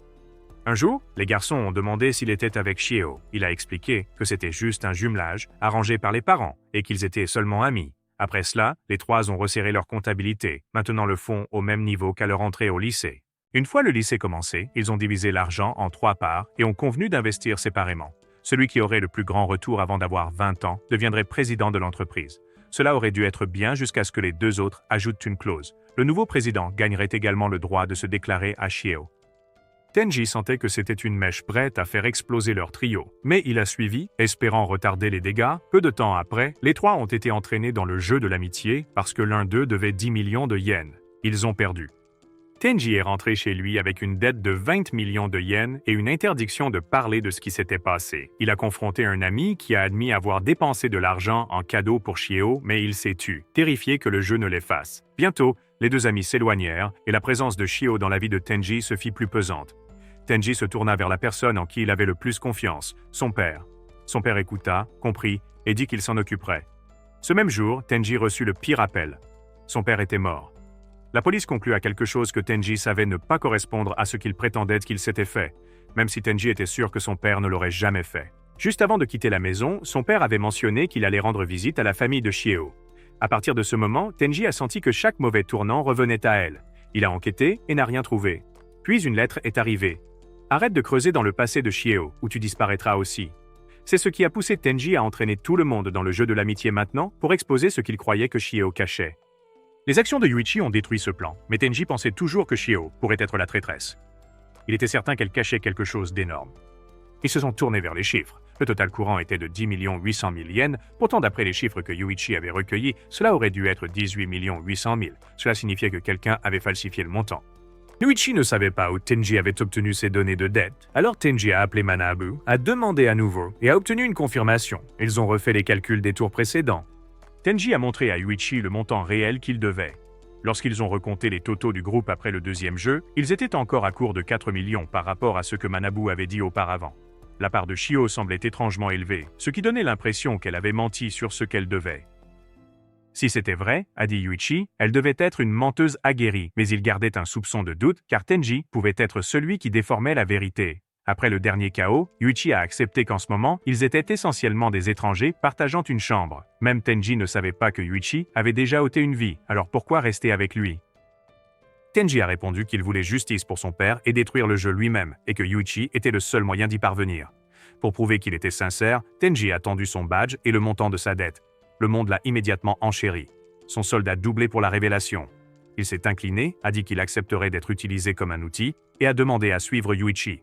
Un jour, les garçons ont demandé s'il était avec Chieo. Il a expliqué que c'était juste un jumelage arrangé par les parents et qu'ils étaient seulement amis. Après cela, les 3 ont resserré leur comptabilité, maintenant le fonds au même niveau qu'à leur entrée au lycée. Une fois le lycée commencé, ils ont divisé l'argent en 3 parts et ont convenu d'investir séparément. Celui qui aurait le plus grand retour avant d'avoir 20 ans deviendrait président de l'entreprise. Cela aurait dû être bien jusqu'à ce que les 2 autres ajoutent une clause. Le nouveau président gagnerait également le droit de se déclarer à Chieo. Tenji sentait que c'était une mèche prête à faire exploser leur trio, mais il a suivi, espérant retarder les dégâts. Peu de temps après, les 3 ont été entraînés dans le jeu de l'amitié parce que l'un d'eux devait 10 millions de yens. Ils ont perdu. Tenji est rentré chez lui avec une dette de 20 millions de yens et une interdiction de parler de ce qui s'était passé. Il a confronté un ami qui a admis avoir dépensé de l'argent en cadeau pour Chieo, mais il s'est tu, terrifié que le jeu ne l'efface. Bientôt, les 2 amis s'éloignèrent et la présence de Chieo dans la vie de Tenji se fit plus pesante. Tenji se tourna vers la personne en qui il avait le plus confiance, son père. Son père écouta, comprit et dit qu'il s'en occuperait. Ce même jour, Tenji reçut le pire appel. Son père était mort. La police conclut à quelque chose que Tenji savait ne pas correspondre à ce qu'il prétendait qu'il s'était fait, même si Tenji était sûr que son père ne l'aurait jamais fait. Juste avant de quitter la maison, son père avait mentionné qu'il allait rendre visite à la famille de Chieo. À partir de ce moment, Tenji a senti que chaque mauvais tournant revenait à elle. Il a enquêté et n'a rien trouvé. Puis une lettre est arrivée. Arrête de creuser dans le passé de Chieo, ou tu disparaîtras aussi. C'est ce qui a poussé Tenji à entraîner tout le monde dans le jeu de l'amitié maintenant pour exposer ce qu'il croyait que Chieo cachait. Les actions de Yuichi ont détruit ce plan, mais Tenji pensait toujours que Chieo pourrait être la traîtresse. Il était certain qu'elle cachait quelque chose d'énorme. Ils se sont tournés vers les chiffres. Le total courant était de 10 800 000 yens, pourtant d'après les chiffres que Yuichi avait recueillis, cela aurait dû être 18 800 000. Cela signifiait que quelqu'un avait falsifié le montant. Yuichi ne savait pas où Tenji avait obtenu ses données de dette, alors Tenji a appelé Manabu, a demandé à nouveau et a obtenu une confirmation. Ils ont refait les calculs des tours précédents. Tenji a montré à Yuichi le montant réel qu'il devait. Lorsqu'ils ont recompté les totaux du groupe après le 2e jeu, ils étaient encore à court de 4 millions par rapport à ce que Manabu avait dit auparavant. La part de Chieo semblait étrangement élevée, ce qui donnait l'impression qu'elle avait menti sur ce qu'elle devait. Si c'était vrai, a dit Yuichi, elle devait être une menteuse aguerrie, mais il gardait un soupçon de doute car Tenji pouvait être celui qui déformait la vérité. Après le dernier chaos, Yuichi a accepté qu'en ce moment, ils étaient essentiellement des étrangers partageant une chambre. Même Tenji ne savait pas que Yuichi avait déjà ôté une vie, alors pourquoi rester avec lui? Tenji a répondu qu'il voulait justice pour son père et détruire le jeu lui-même, et que Yuichi était le seul moyen d'y parvenir. Pour prouver qu'il était sincère, Tenji a tendu son badge et le montant de sa dette. Le monde l'a immédiatement enchéri. Son solde a doublé pour la révélation. Il s'est incliné, a dit qu'il accepterait d'être utilisé comme un outil, et a demandé à suivre Yuichi.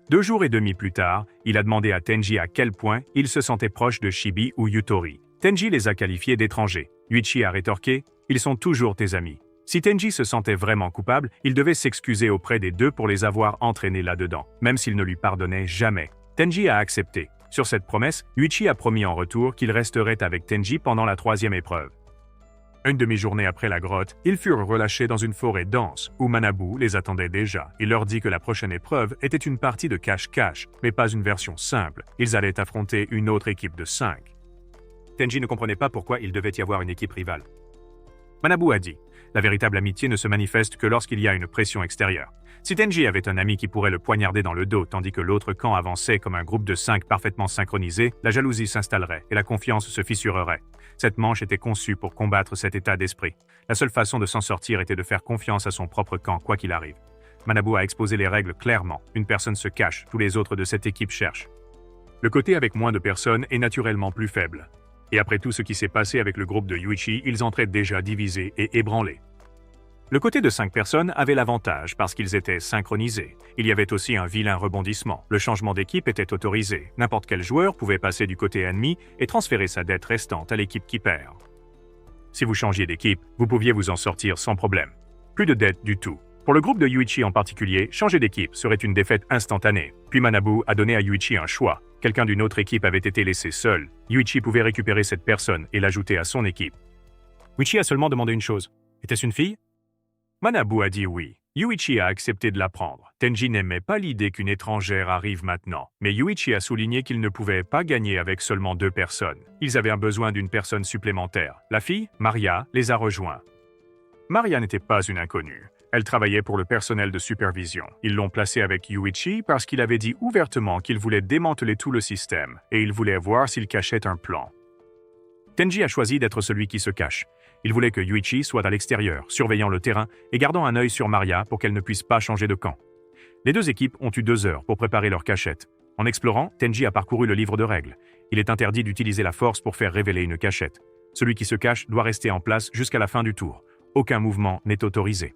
2 jours et demi plus tard, il a demandé à Tenji à quel point il se sentait proche de Shibi ou Yutori. Tenji les a qualifiés d'étrangers. Yuichi a rétorqué « Ils sont toujours tes amis ». Si Tenji se sentait vraiment coupable, il devait s'excuser auprès des deux pour les avoir entraînés là-dedans, même s'il ne lui pardonnait jamais. Tenji a accepté. Sur cette promesse, Yuichi a promis en retour qu'il resterait avec Tenji pendant la 3e épreuve. Une demi-journée après la grotte, ils furent relâchés dans une forêt dense, où Manabu les attendait déjà. Il leur dit que la prochaine épreuve était une partie de cache-cache, mais pas une version simple. Ils allaient affronter une autre équipe de 5. Tenji ne comprenait pas pourquoi il devait y avoir une équipe rivale. Manabu a dit « La véritable amitié ne se manifeste que lorsqu'il y a une pression extérieure. Si Tenji avait un ami qui pourrait le poignarder dans le dos tandis que l'autre camp avançait comme un groupe de 5 parfaitement synchronisés, la jalousie s'installerait et la confiance se fissurerait. Cette manche était conçue pour combattre cet état d'esprit. La seule façon de s'en sortir était de faire confiance à son propre camp, quoi qu'il arrive. Manabu a exposé les règles clairement. Une personne se cache, tous les autres de cette équipe cherchent. Le côté avec moins de personnes est naturellement plus faible. Et après tout ce qui s'est passé avec le groupe de Yuichi, ils entraient déjà divisés et ébranlés. Le côté de 5 personnes avait l'avantage parce qu'ils étaient synchronisés. Il y avait aussi un vilain rebondissement. Le changement d'équipe était autorisé. N'importe quel joueur pouvait passer du côté ennemi et transférer sa dette restante à l'équipe qui perd. Si vous changiez d'équipe, vous pouviez vous en sortir sans problème. Plus de dette du tout. Pour le groupe de Yuichi en particulier, changer d'équipe serait une défaite instantanée. Puis Manabu a donné à Yuichi un choix. Quelqu'un d'une autre équipe avait été laissé seul. Yuichi pouvait récupérer cette personne et l'ajouter à son équipe. Yuichi a seulement demandé une chose. Était-ce une fille? Manabu a dit oui. Yuichi a accepté de la prendre. Tenji n'aimait pas l'idée qu'une étrangère arrive maintenant, mais Yuichi a souligné qu'il ne pouvait pas gagner avec seulement 2 personnes. Ils avaient besoin d'une personne supplémentaire. La fille, Maria, les a rejoints. Maria n'était pas une inconnue. Elle travaillait pour le personnel de supervision. Ils l'ont placée avec Yuichi parce qu'il avait dit ouvertement qu'il voulait démanteler tout le système, et il voulait voir s'il cachait un plan. Tenji a choisi d'être celui qui se cache. Il voulait que Yuichi soit à l'extérieur, surveillant le terrain et gardant un œil sur Maria pour qu'elle ne puisse pas changer de camp. Les 2 équipes ont eu 2 heures pour préparer leur cachette. En explorant, Tenji a parcouru le livre de règles. Il est interdit d'utiliser la force pour faire révéler une cachette. Celui qui se cache doit rester en place jusqu'à la fin du tour. Aucun mouvement n'est autorisé.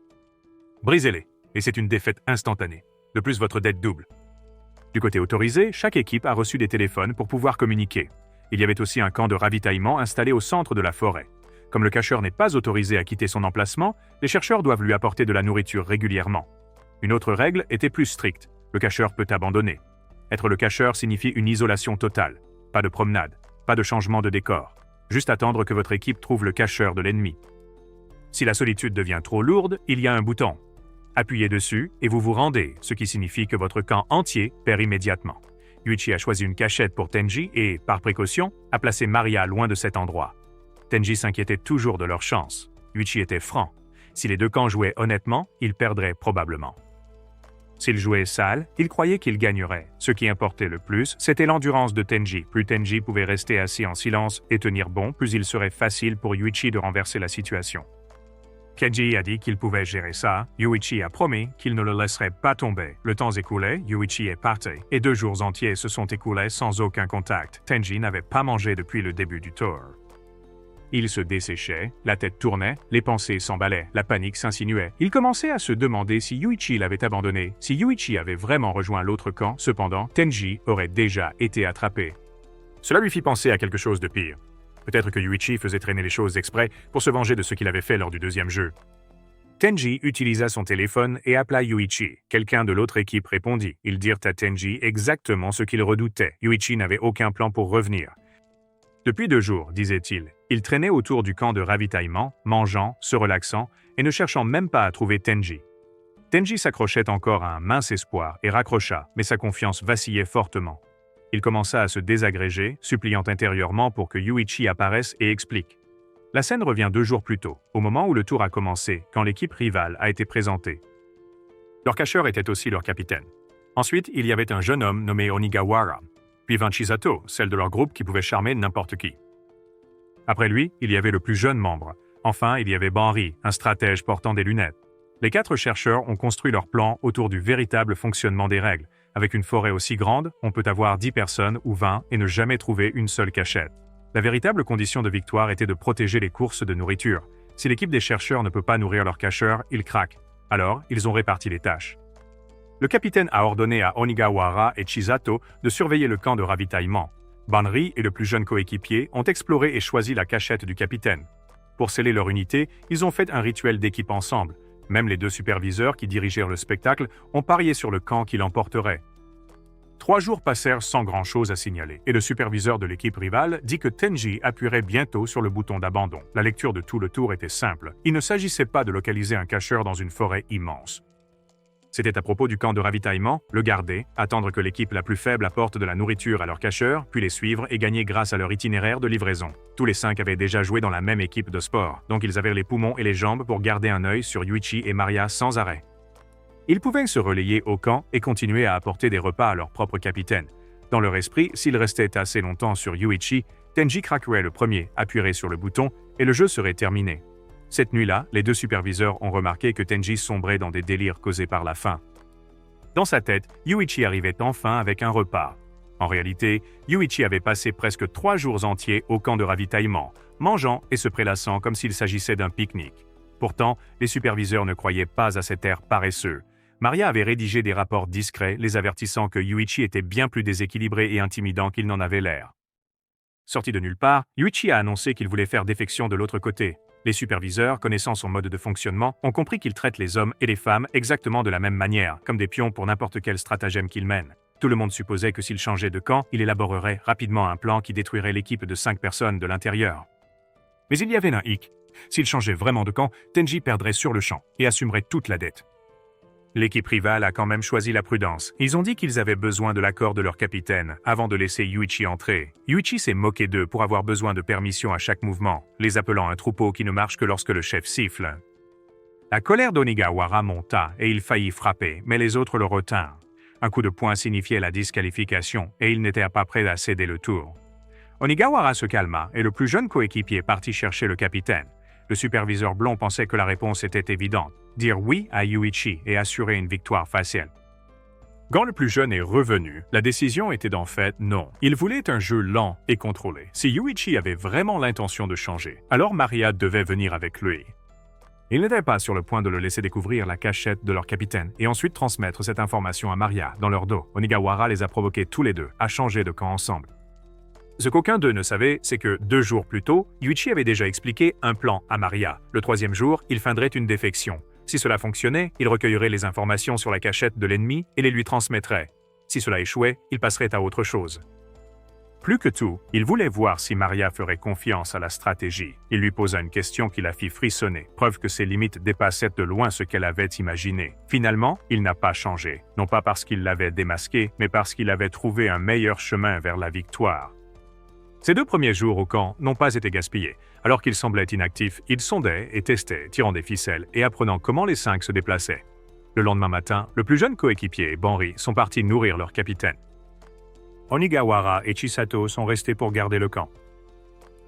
Brisez-les, et c'est une défaite instantanée. De plus, votre dette double. Du côté autorisé, chaque équipe a reçu des téléphones pour pouvoir communiquer. Il y avait aussi un camp de ravitaillement installé au centre de la forêt. Comme le cacheur n'est pas autorisé à quitter son emplacement, les chercheurs doivent lui apporter de la nourriture régulièrement. Une autre règle était plus stricte. Le cacheur peut abandonner. Être le cacheur signifie une isolation totale. Pas de promenade, pas de changement de décor. Juste attendre que votre équipe trouve le cacheur de l'ennemi. Si la solitude devient trop lourde, il y a un bouton. Appuyez dessus et vous vous rendez, ce qui signifie que votre camp entier perd immédiatement. Yuichi a choisi une cachette pour Tenji et, par précaution, a placé Maria loin de cet endroit. Tenji s'inquiétait toujours de leur chance. Yuichi était franc. Si les 2 camps jouaient honnêtement, ils perdraient probablement. S'ils jouaient sale, il croyait qu'il gagnerait. Ce qui importait le plus, c'était l'endurance de Tenji. Plus Tenji pouvait rester assis en silence et tenir bon, plus il serait facile pour Yuichi de renverser la situation. Tenji a dit qu'il pouvait gérer ça. Yuichi a promis qu'il ne le laisserait pas tomber. Le temps écoulé, Yuichi est parti, et 2 jours entiers se sont écoulés sans aucun contact. Tenji n'avait pas mangé depuis le début du tour. Il se desséchait, la tête tournait, les pensées s'emballaient, la panique s'insinuait. Il commençait à se demander si Yuichi l'avait abandonné. Si Yuichi avait vraiment rejoint l'autre camp, cependant, Tenji aurait déjà été attrapé. Cela lui fit penser à quelque chose de pire. Peut-être que Yuichi faisait traîner les choses exprès pour se venger de ce qu'il avait fait lors du 2e jeu. Tenji utilisa son téléphone et appela Yuichi. Quelqu'un de l'autre équipe répondit. Ils dirent à Tenji exactement ce qu'il redoutait. Yuichi n'avait aucun plan pour revenir. Depuis 2 jours, disait-il, il traînait autour du camp de ravitaillement, mangeant, se relaxant et ne cherchant même pas à trouver Tenji. Tenji s'accrochait encore à un mince espoir et raccrocha, mais sa confiance vacillait fortement. Il commença à se désagréger, suppliant intérieurement pour que Yuichi apparaisse et explique. La scène revient 2 jours plus tôt, au moment où le tour a commencé, quand l'équipe rivale a été présentée. Leur cacheur était aussi leur capitaine. Ensuite, il y avait un jeune homme nommé Onigawara, puis Vanchisato, celle de leur groupe qui pouvait charmer n'importe qui. Après lui, il y avait le plus jeune membre. Enfin, il y avait Banri, un stratège portant des lunettes. Les 4 chercheurs ont construit leur plan autour du véritable fonctionnement des règles. Avec une forêt aussi grande, on peut avoir 10 personnes ou 20 et ne jamais trouver une seule cachette. La véritable condition de victoire était de protéger les courses de nourriture. Si l'équipe des chercheurs ne peut pas nourrir leurs cacheurs, ils craquent. Alors, ils ont réparti les tâches. Le capitaine a ordonné à Onigawara et Chisato de surveiller le camp de ravitaillement. Banri et le plus jeune coéquipier ont exploré et choisi la cachette du capitaine. Pour sceller leur unité, ils ont fait un rituel d'équipe ensemble. Même les 2 superviseurs qui dirigèrent le spectacle ont parié sur le camp qui l'emporterait. 3 jours passèrent sans grand-chose à signaler, et le superviseur de l'équipe rivale dit que Tenji appuierait bientôt sur le bouton d'abandon. La lecture de tout le tour était simple. Il ne s'agissait pas de localiser un cacheur dans une forêt immense. C'était à propos du camp de ravitaillement, le garder, attendre que l'équipe la plus faible apporte de la nourriture à leurs cacheurs, puis les suivre et gagner grâce à leur itinéraire de livraison. Tous les 5 avaient déjà joué dans la même équipe de sport, donc ils avaient les poumons et les jambes pour garder un œil sur Yuichi et Maria sans arrêt. Ils pouvaient se relayer au camp et continuer à apporter des repas à leur propre capitaine. Dans leur esprit, s'ils restaient assez longtemps sur Yuichi, Tenji craquerait le premier, appuierait sur le bouton, et le jeu serait terminé. Cette nuit-là, les 2 superviseurs ont remarqué que Tenji sombrait dans des délires causés par la faim. Dans sa tête, Yuichi arrivait enfin avec un repas. En réalité, Yuichi avait passé presque 3 jours entiers au camp de ravitaillement, mangeant et se prélassant comme s'il s'agissait d'un pique-nique. Pourtant, les superviseurs ne croyaient pas à cet air paresseux. Maria avait rédigé des rapports discrets les avertissant que Yuichi était bien plus déséquilibré et intimidant qu'il n'en avait l'air. Sorti de nulle part, Yuichi a annoncé qu'il voulait faire défection de l'autre côté. Les superviseurs, connaissant son mode de fonctionnement, ont compris qu'il traite les hommes et les femmes exactement de la même manière, comme des pions pour n'importe quel stratagème qu'il mène. Tout le monde supposait que s'il changeait de camp, il élaborerait rapidement un plan qui détruirait l'équipe de 5 personnes de l'intérieur. Mais il y avait un hic. S'il changeait vraiment de camp, Tenji perdrait sur le champ et assumerait toute la dette. L'équipe rivale a quand même choisi la prudence. Ils ont dit qu'ils avaient besoin de l'accord de leur capitaine avant de laisser Yuichi entrer. Yuichi s'est moqué d'eux pour avoir besoin de permission à chaque mouvement, les appelant un troupeau qui ne marche que lorsque le chef siffle. La colère d'Onigawara monta et il faillit frapper, mais les autres le retinrent. Un coup de poing signifiait la disqualification et ils n'étaient pas prêts à céder le tour. Onigawara se calma et le plus jeune coéquipier partit chercher le capitaine. Le superviseur blond pensait que la réponse était évidente, dire oui à Yuichi et assurer une victoire facile. Quand le plus jeune est revenu, la décision était en fait non. Il voulait un jeu lent et contrôlé. Si Yuichi avait vraiment l'intention de changer, alors Maria devait venir avec lui. Il n'était pas sur le point de le laisser découvrir la cachette de leur capitaine et ensuite transmettre cette information à Maria dans leur dos. Onigawara les a provoqués tous les 2 à changer de camp ensemble. Ce qu'aucun d'eux ne savait, c'est que 2 jours plus tôt, Yuichi avait déjà expliqué un plan à Maria. Le 3e jour, il feindrait une défection. Si cela fonctionnait, il recueillerait les informations sur la cachette de l'ennemi et les lui transmettrait. Si cela échouait, il passerait à autre chose. Plus que tout, il voulait voir si Maria ferait confiance à la stratégie. Il lui posa une question qui la fit frissonner, preuve que ses limites dépassaient de loin ce qu'elle avait imaginé. Finalement, il n'a pas changé, non pas parce qu'il l'avait démasqué, mais parce qu'il avait trouvé un meilleur chemin vers la victoire. Ces 2 premiers jours au camp n'ont pas été gaspillés. Alors qu'il semblait inactif, il sondait et testait, tirant des ficelles et apprenant comment les 5 se déplaçaient. Le lendemain matin, le plus jeune coéquipier, Banri, sont partis nourrir leur capitaine. Onigawara et Chisato sont restés pour garder le camp.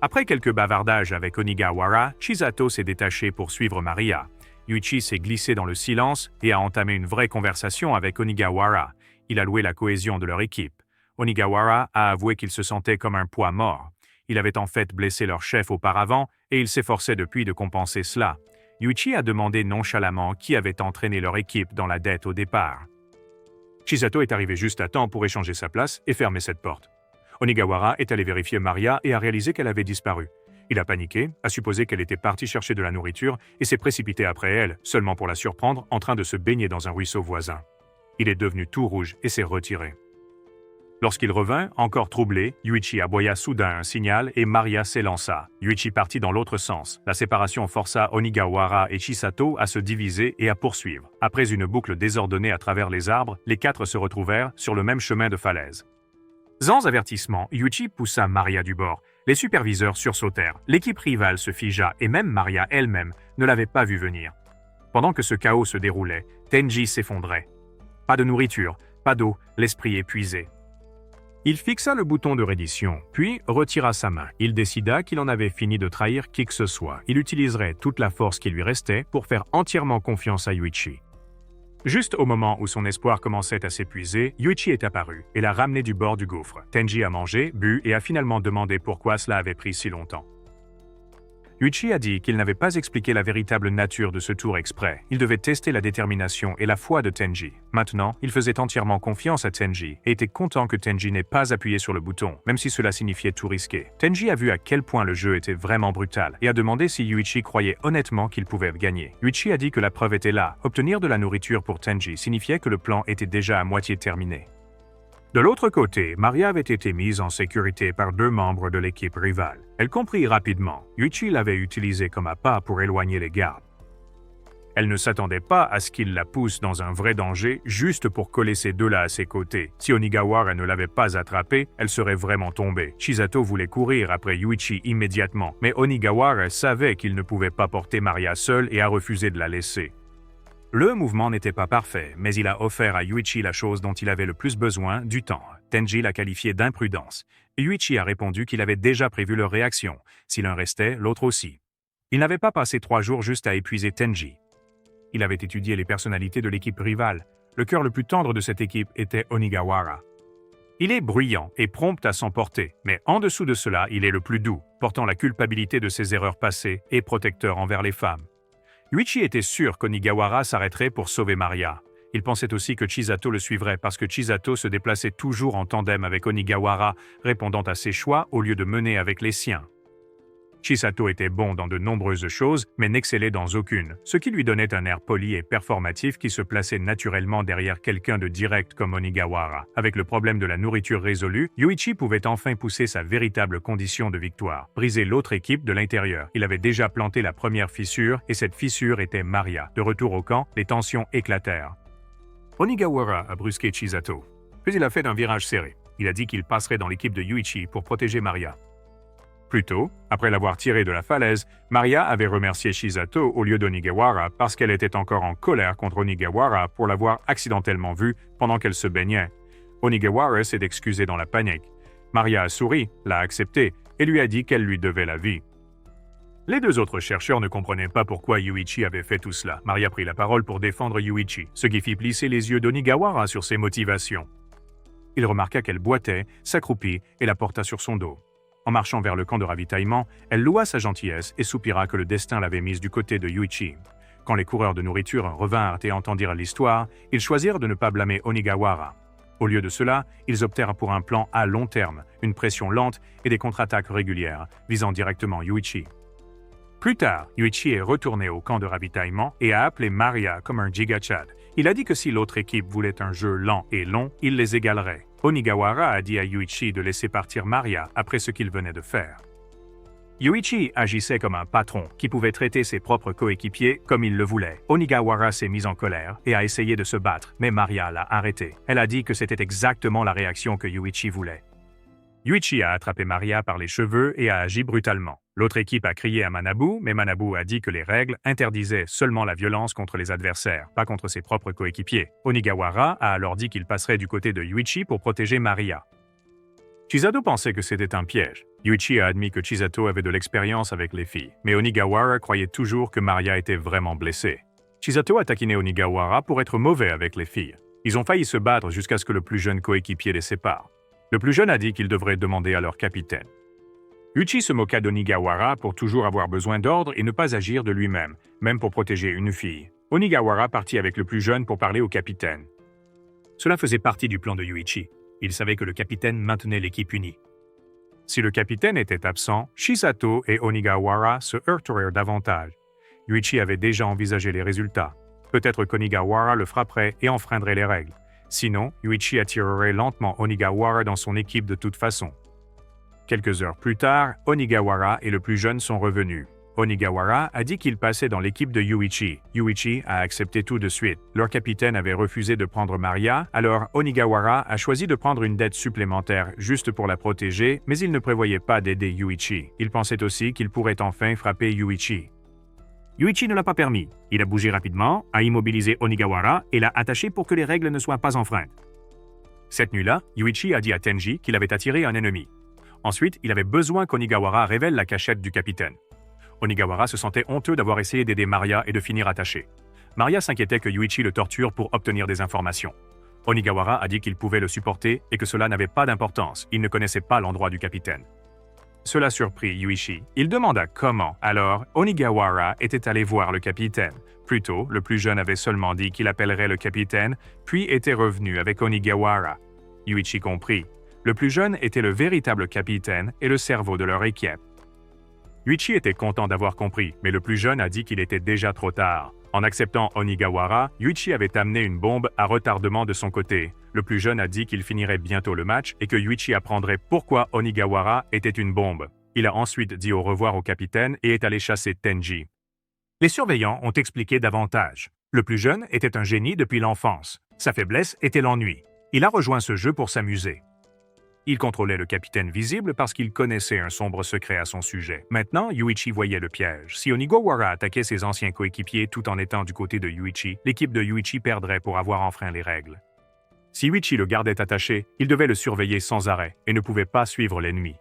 Après quelques bavardages avec Onigawara, Chisato s'est détaché pour suivre Maria. Yuichi s'est glissé dans le silence et a entamé une vraie conversation avec Onigawara. Il a loué la cohésion de leur équipe. Onigawara a avoué qu'il se sentait comme un poids mort. Il avait en fait blessé leur chef auparavant et il s'efforçait depuis de compenser cela. Yuichi a demandé nonchalamment qui avait entraîné leur équipe dans la dette au départ. Chisato est arrivé juste à temps pour échanger sa place et fermer cette porte. Onigawara est allé vérifier Maria et a réalisé qu'elle avait disparu. Il a paniqué, a supposé qu'elle était partie chercher de la nourriture et s'est précipité après elle, seulement pour la surprendre en train de se baigner dans un ruisseau voisin. Il est devenu tout rouge et s'est retiré. Lorsqu'il revint, encore troublé, Yuichi aboya soudain un signal et Maria s'élança. Yuichi partit dans l'autre sens. La séparation força Onigawara et Chisato à se diviser et à poursuivre. Après une boucle désordonnée à travers les arbres, les 4 se retrouvèrent sur le même chemin de falaise. Sans avertissement, Yuichi poussa Maria du bord. Les superviseurs sursautèrent. L'équipe rivale se figea et même Maria elle-même ne l'avait pas vu venir. Pendant que ce chaos se déroulait, Tenji s'effondrait. Pas de nourriture, pas d'eau, l'esprit épuisé. Il fixa le bouton de reddition, puis retira sa main. Il décida qu'il en avait fini de trahir qui que ce soit. Il utiliserait toute la force qui lui restait pour faire entièrement confiance à Yuichi. Juste au moment où son espoir commençait à s'épuiser, Yuichi est apparu et l'a ramené du bord du gouffre. Tenji a mangé, bu et a finalement demandé pourquoi cela avait pris si longtemps. Yuichi a dit qu'il n'avait pas expliqué la véritable nature de ce tour exprès. Il devait tester la détermination et la foi de Tenji. Maintenant, il faisait entièrement confiance à Tenji et était content que Tenji n'ait pas appuyé sur le bouton, même si cela signifiait tout risquer. Tenji a vu à quel point le jeu était vraiment brutal et a demandé si Yuichi croyait honnêtement qu'il pouvait gagner. Yuichi a dit que la preuve était là. Obtenir de la nourriture pour Tenji signifiait que le plan était déjà à moitié terminé. De l'autre côté, Maria avait été mise en sécurité par 2 membres de l'équipe rivale. Elle comprit rapidement. Yuichi l'avait utilisée comme appât pour éloigner les gardes. Elle ne s'attendait pas à ce qu'il la pousse dans un vrai danger juste pour coller ces deux-là à ses côtés. Si Onigawara ne l'avait pas attrapée, elle serait vraiment tombée. Chisato voulait courir après Yuichi immédiatement, mais Onigawara savait qu'il ne pouvait pas porter Maria seule et a refusé de la laisser. Le mouvement n'était pas parfait, mais il a offert à Yuichi la chose dont il avait le plus besoin, du temps. Tenji l'a qualifié d'imprudence. Yuichi a répondu qu'il avait déjà prévu leur réaction. Si l'un restait, l'autre aussi. Il n'avait pas passé 3 jours juste à épuiser Tenji. Il avait étudié les personnalités de l'équipe rivale. Le cœur le plus tendre de cette équipe était Onigawara. Il est bruyant et prompt à s'emporter, mais en dessous de cela, il est le plus doux, portant la culpabilité de ses erreurs passées et protecteur envers les femmes. Yuichi était sûr qu'Onigawara s'arrêterait pour sauver Maria. Il pensait aussi que Chisato le suivrait parce que Chisato se déplaçait toujours en tandem avec Onigawara, répondant à ses choix au lieu de mener avec les siens. Chisato était bon dans de nombreuses choses, mais n'excellait dans aucune, ce qui lui donnait un air poli et performatif qui se plaçait naturellement derrière quelqu'un de direct comme Onigawara. Avec le problème de la nourriture résolu, Yuichi pouvait enfin pousser sa véritable condition de victoire, briser l'autre équipe de l'intérieur. Il avait déjà planté la première fissure, et cette fissure était Maria. De retour au camp, les tensions éclatèrent. Onigawara a brusqué Chisato, puis il a fait un virage serré. Il a dit qu'il passerait dans l'équipe de Yuichi pour protéger Maria. Plus tôt, après l'avoir tiré de la falaise, Maria avait remercié Chisato au lieu d'Onigawara parce qu'elle était encore en colère contre Onigawara pour l'avoir accidentellement vue pendant qu'elle se baignait. Onigawara s'est excusé dans la panique. Maria a souri, l'a accepté et lui a dit qu'elle lui devait la vie. Les 2 autres chercheurs ne comprenaient pas pourquoi Yuichi avait fait tout cela. Maria prit la parole pour défendre Yuichi, ce qui fit plisser les yeux d'Onigawara sur ses motivations. Il remarqua qu'elle boitait, s'accroupit et la porta sur son dos. En marchant vers le camp de ravitaillement, elle loua sa gentillesse et soupira que le destin l'avait mise du côté de Yuichi. Quand les coureurs de nourriture revinrent et entendirent l'histoire, ils choisirent de ne pas blâmer Onigawara. Au lieu de cela, ils optèrent pour un plan à long terme, une pression lente et des contre-attaques régulières, visant directement Yuichi. Plus tard, Yuichi est retourné au camp de ravitaillement et a appelé Maria comme un giga-chad. Il a dit que si l'autre équipe voulait un jeu lent et long, il les égalerait. Onigawara a dit à Yuichi de laisser partir Maria après ce qu'il venait de faire. Yuichi agissait comme un patron qui pouvait traiter ses propres coéquipiers comme il le voulait. Onigawara s'est mis en colère et a essayé de se battre, mais Maria l'a arrêté. Elle a dit que c'était exactement la réaction que Yuichi voulait. Yuichi a attrapé Maria par les cheveux et a agi brutalement. L'autre équipe a crié à Manabu, mais Manabu a dit que les règles interdisaient seulement la violence contre les adversaires, pas contre ses propres coéquipiers. Onigawara a alors dit qu'il passerait du côté de Yuichi pour protéger Maria. Chisato pensait que c'était un piège. Yuichi a admis que Chisato avait de l'expérience avec les filles, mais Onigawara croyait toujours que Maria était vraiment blessée. Chisato a taquiné Onigawara pour être mauvais avec les filles. Ils ont failli se battre jusqu'à ce que le plus jeune coéquipier les sépare. Le plus jeune a dit qu'il devrait demander à leur capitaine. Yuichi se moqua d'Onigawara pour toujours avoir besoin d'ordre et ne pas agir de lui-même, même pour protéger une fille. Onigawara partit avec le plus jeune pour parler au capitaine. Cela faisait partie du plan de Yuichi. Il savait que le capitaine maintenait l'équipe unie. Si le capitaine était absent, Chisato et Onigawara se heurteraient davantage. Yuichi avait déjà envisagé les résultats. Peut-être qu'Onigawara le frapperait et enfreindrait les règles. Sinon, Yuichi attirerait lentement Onigawara dans son équipe de toute façon. Quelques heures plus tard, Onigawara et le plus jeune sont revenus. Onigawara a dit qu'il passait dans l'équipe de Yuichi. Yuichi a accepté tout de suite. Leur capitaine avait refusé de prendre Maria, alors Onigawara a choisi de prendre une dette supplémentaire juste pour la protéger, mais il ne prévoyait pas d'aider Yuichi. Il pensait aussi qu'il pourrait enfin frapper Yuichi. Yuichi ne l'a pas permis. Il a bougé rapidement, a immobilisé Onigawara et l'a attaché pour que les règles ne soient pas enfreintes. Cette nuit-là, Yuichi a dit à Tenji qu'il avait attiré un ennemi. Ensuite, il avait besoin qu'Onigawara révèle la cachette du capitaine. Onigawara se sentait honteux d'avoir essayé d'aider Maria et de finir attaché. Maria s'inquiétait que Yuichi le torture pour obtenir des informations. Onigawara a dit qu'il pouvait le supporter et que cela n'avait pas d'importance, il ne connaissait pas l'endroit du capitaine. Cela surprit Yuichi. Il demanda comment. Alors, Onigawara était allé voir le capitaine. Plus tôt, le plus jeune avait seulement dit qu'il appellerait le capitaine, puis était revenu avec Onigawara. Yuichi comprit. Le plus jeune était le véritable capitaine et le cerveau de leur équipe. Yuichi était content d'avoir compris, mais le plus jeune a dit qu'il était déjà trop tard. En acceptant Onigawara, Yuichi avait amené une bombe à retardement de son côté. Le plus jeune a dit qu'il finirait bientôt le match et que Yuichi apprendrait pourquoi Onigawara était une bombe. Il a ensuite dit au revoir au capitaine et est allé chasser Tenji. Les surveillants ont expliqué davantage. Le plus jeune était un génie depuis l'enfance. Sa faiblesse était l'ennui. Il a rejoint ce jeu pour s'amuser. Il contrôlait le capitaine visible parce qu'il connaissait un sombre secret à son sujet. Maintenant, Yuichi voyait le piège. Si Onigawara attaquait ses anciens coéquipiers tout en étant du côté de Yuichi, l'équipe de Yuichi perdrait pour avoir enfreint les règles. Si Yuichi le gardait attaché, il devait le surveiller sans arrêt et ne pouvait pas suivre l'ennemi.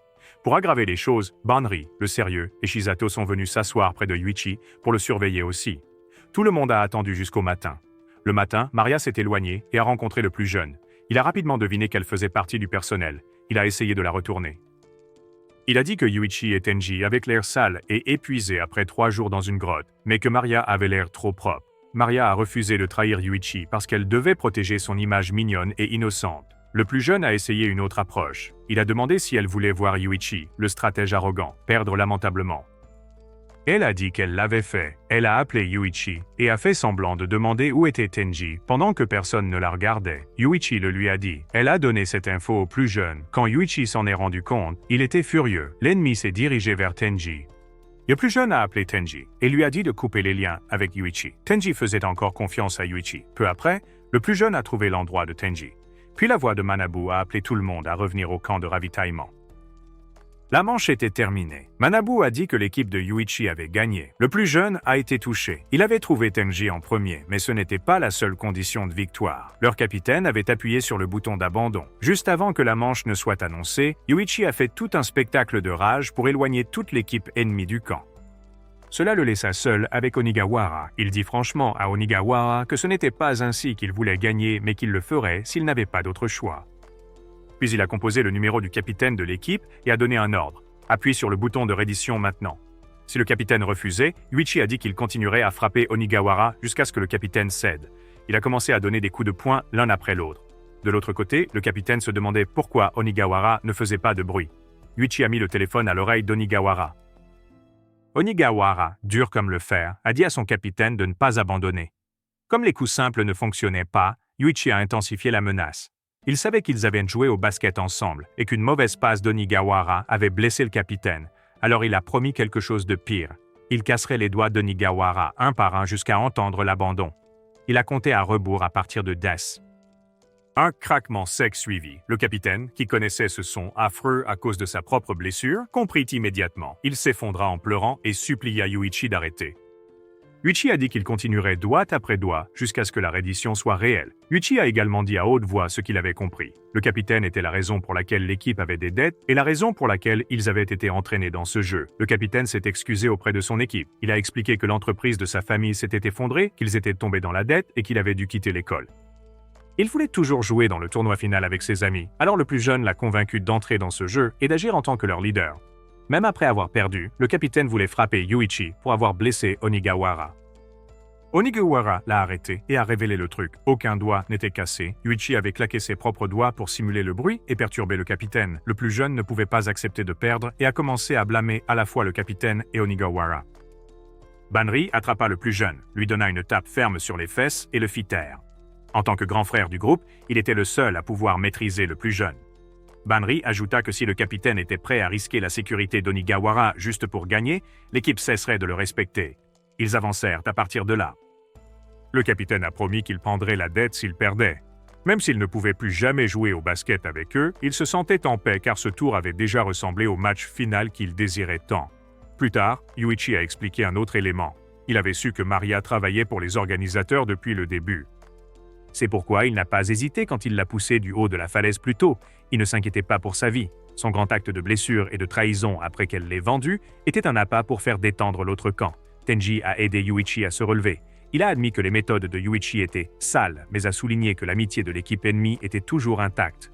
Pour aggraver les choses, Banri, le sérieux, et Shisato sont venus s'asseoir près de Yuichi pour le surveiller aussi. Tout le monde a attendu jusqu'au matin. Le matin, Maria s'est éloignée et a rencontré le plus jeune. Il a rapidement deviné qu'elle faisait partie du personnel. Il a essayé de la retourner. Il a dit que Yuichi et Tenji avaient l'air sales et épuisés après 3 jours dans une grotte, mais que Maria avait l'air trop propre. Maria a refusé de trahir Yuichi parce qu'elle devait protéger son image mignonne et innocente. Le plus jeune a essayé une autre approche. Il a demandé si elle voulait voir Yuichi, le stratège arrogant, perdre lamentablement. Elle a dit qu'elle l'avait fait. Elle a appelé Yuichi et a fait semblant de demander où était Tenji pendant que personne ne la regardait. Yuichi le lui a dit. Elle a donné cette info au plus jeune. Quand Yuichi s'en est rendu compte, il était furieux. L'ennemi s'est dirigé vers Tenji. Le plus jeune a appelé Tenji et lui a dit de couper les liens avec Yuichi. Tenji faisait encore confiance à Yuichi. Peu après, le plus jeune a trouvé l'endroit de Tenji. Puis la voix de Manabu a appelé tout le monde à revenir au camp de ravitaillement. La manche était terminée. Manabu a dit que l'équipe de Yuichi avait gagné. Le plus jeune a été touché. Il avait trouvé Tenji en premier, mais ce n'était pas la seule condition de victoire. Leur capitaine avait appuyé sur le bouton d'abandon. Juste avant que la manche ne soit annoncée, Yuichi a fait tout un spectacle de rage pour éloigner toute l'équipe ennemie du camp. Cela le laissa seul avec Onigawara. Il dit franchement à Onigawara que ce n'était pas ainsi qu'il voulait gagner, mais qu'il le ferait s'il n'avait pas d'autre choix. Puis il a composé le numéro du capitaine de l'équipe et a donné un ordre. Appuie sur le bouton de reddition maintenant. Si le capitaine refusait, Yuichi a dit qu'il continuerait à frapper Onigawara jusqu'à ce que le capitaine cède. Il a commencé à donner des coups de poing l'un après l'autre. De l'autre côté, le capitaine se demandait pourquoi Onigawara ne faisait pas de bruit. Yuichi a mis le téléphone à l'oreille d'Onigawara. Onigawara, dur comme le fer, a dit à son capitaine de ne pas abandonner. Comme les coups simples ne fonctionnaient pas, Yuichi a intensifié la menace. Il savait qu'ils avaient joué au basket ensemble et qu'une mauvaise passe d'Onigawara avait blessé le capitaine, alors il a promis quelque chose de pire. Il casserait les doigts d'Onigawara un par un jusqu'à entendre l'abandon. Il a compté à rebours à partir de 10. Un craquement sec suivit. Le capitaine, qui connaissait ce son affreux à cause de sa propre blessure, comprit immédiatement. Il s'effondra en pleurant et supplia Yuichi d'arrêter. Yuichi a dit qu'il continuerait doigt après doigt jusqu'à ce que la reddition soit réelle. Yuichi a également dit à haute voix ce qu'il avait compris. Le capitaine était la raison pour laquelle l'équipe avait des dettes et la raison pour laquelle ils avaient été entraînés dans ce jeu. Le capitaine s'est excusé auprès de son équipe. Il a expliqué que l'entreprise de sa famille s'était effondrée, qu'ils étaient tombés dans la dette et qu'il avait dû quitter l'école. Il voulait toujours jouer dans le tournoi final avec ses amis, alors le plus jeune l'a convaincu d'entrer dans ce jeu et d'agir en tant que leur leader. Même après avoir perdu, le capitaine voulait frapper Yuichi pour avoir blessé Onigawara. Onigawara l'a arrêté et a révélé le truc. Aucun doigt n'était cassé. Yuichi avait claqué ses propres doigts pour simuler le bruit et perturber le capitaine. Le plus jeune ne pouvait pas accepter de perdre et a commencé à blâmer à la fois le capitaine et Onigawara. Banri attrapa le plus jeune, lui donna une tape ferme sur les fesses et le fit taire. En tant que grand frère du groupe, il était le seul à pouvoir maîtriser le plus jeune. Banri ajouta que si le capitaine était prêt à risquer la sécurité d'Onigawara juste pour gagner, l'équipe cesserait de le respecter. Ils avancèrent à partir de là. Le capitaine a promis qu'il prendrait la dette s'il perdait. Même s'il ne pouvait plus jamais jouer au basket avec eux, il se sentait en paix car ce tour avait déjà ressemblé au match final qu'il désirait tant. Plus tard, Yuichi a expliqué un autre élément. Il avait su que Maria travaillait pour les organisateurs depuis le début. C'est pourquoi il n'a pas hésité quand il l'a poussé du haut de la falaise plus tôt. Il ne s'inquiétait pas pour sa vie. Son grand acte de blessure et de trahison après qu'elle l'ait vendu était un appât pour faire détendre l'autre camp. Tenji a aidé Yuichi à se relever. Il a admis que les méthodes de Yuichi étaient sales, mais a souligné que l'amitié de l'équipe ennemie était toujours intacte.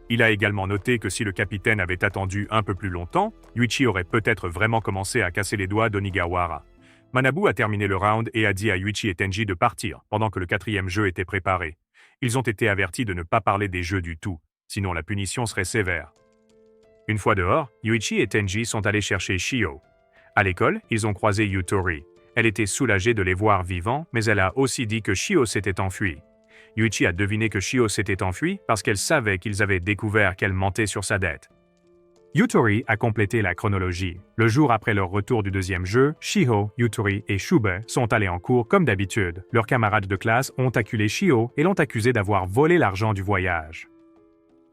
Il a également noté que si le capitaine avait attendu un peu plus longtemps, Yuichi aurait peut-être vraiment commencé à casser les doigts d'Onigawara. Manabu a terminé le round et a dit à Yuichi et Tenji de partir, pendant que le 4e jeu était préparé. Ils ont été avertis de ne pas parler des jeux du tout, sinon la punition serait sévère. Une fois dehors, Yuichi et Tenji sont allés chercher Shio. À l'école, ils ont croisé Yutori. Elle était soulagée de les voir vivants, mais elle a aussi dit que Shio s'était enfui. Yuichi a deviné que Shio s'était enfui parce qu'elle savait qu'ils avaient découvert qu'elle mentait sur sa dette. Yutori a complété la chronologie. Le jour après leur retour du 2e jeu, Shiho, Yutori et Shube sont allés en cours comme d'habitude. Leurs camarades de classe ont acculé Shio et l'ont accusé d'avoir volé l'argent du voyage.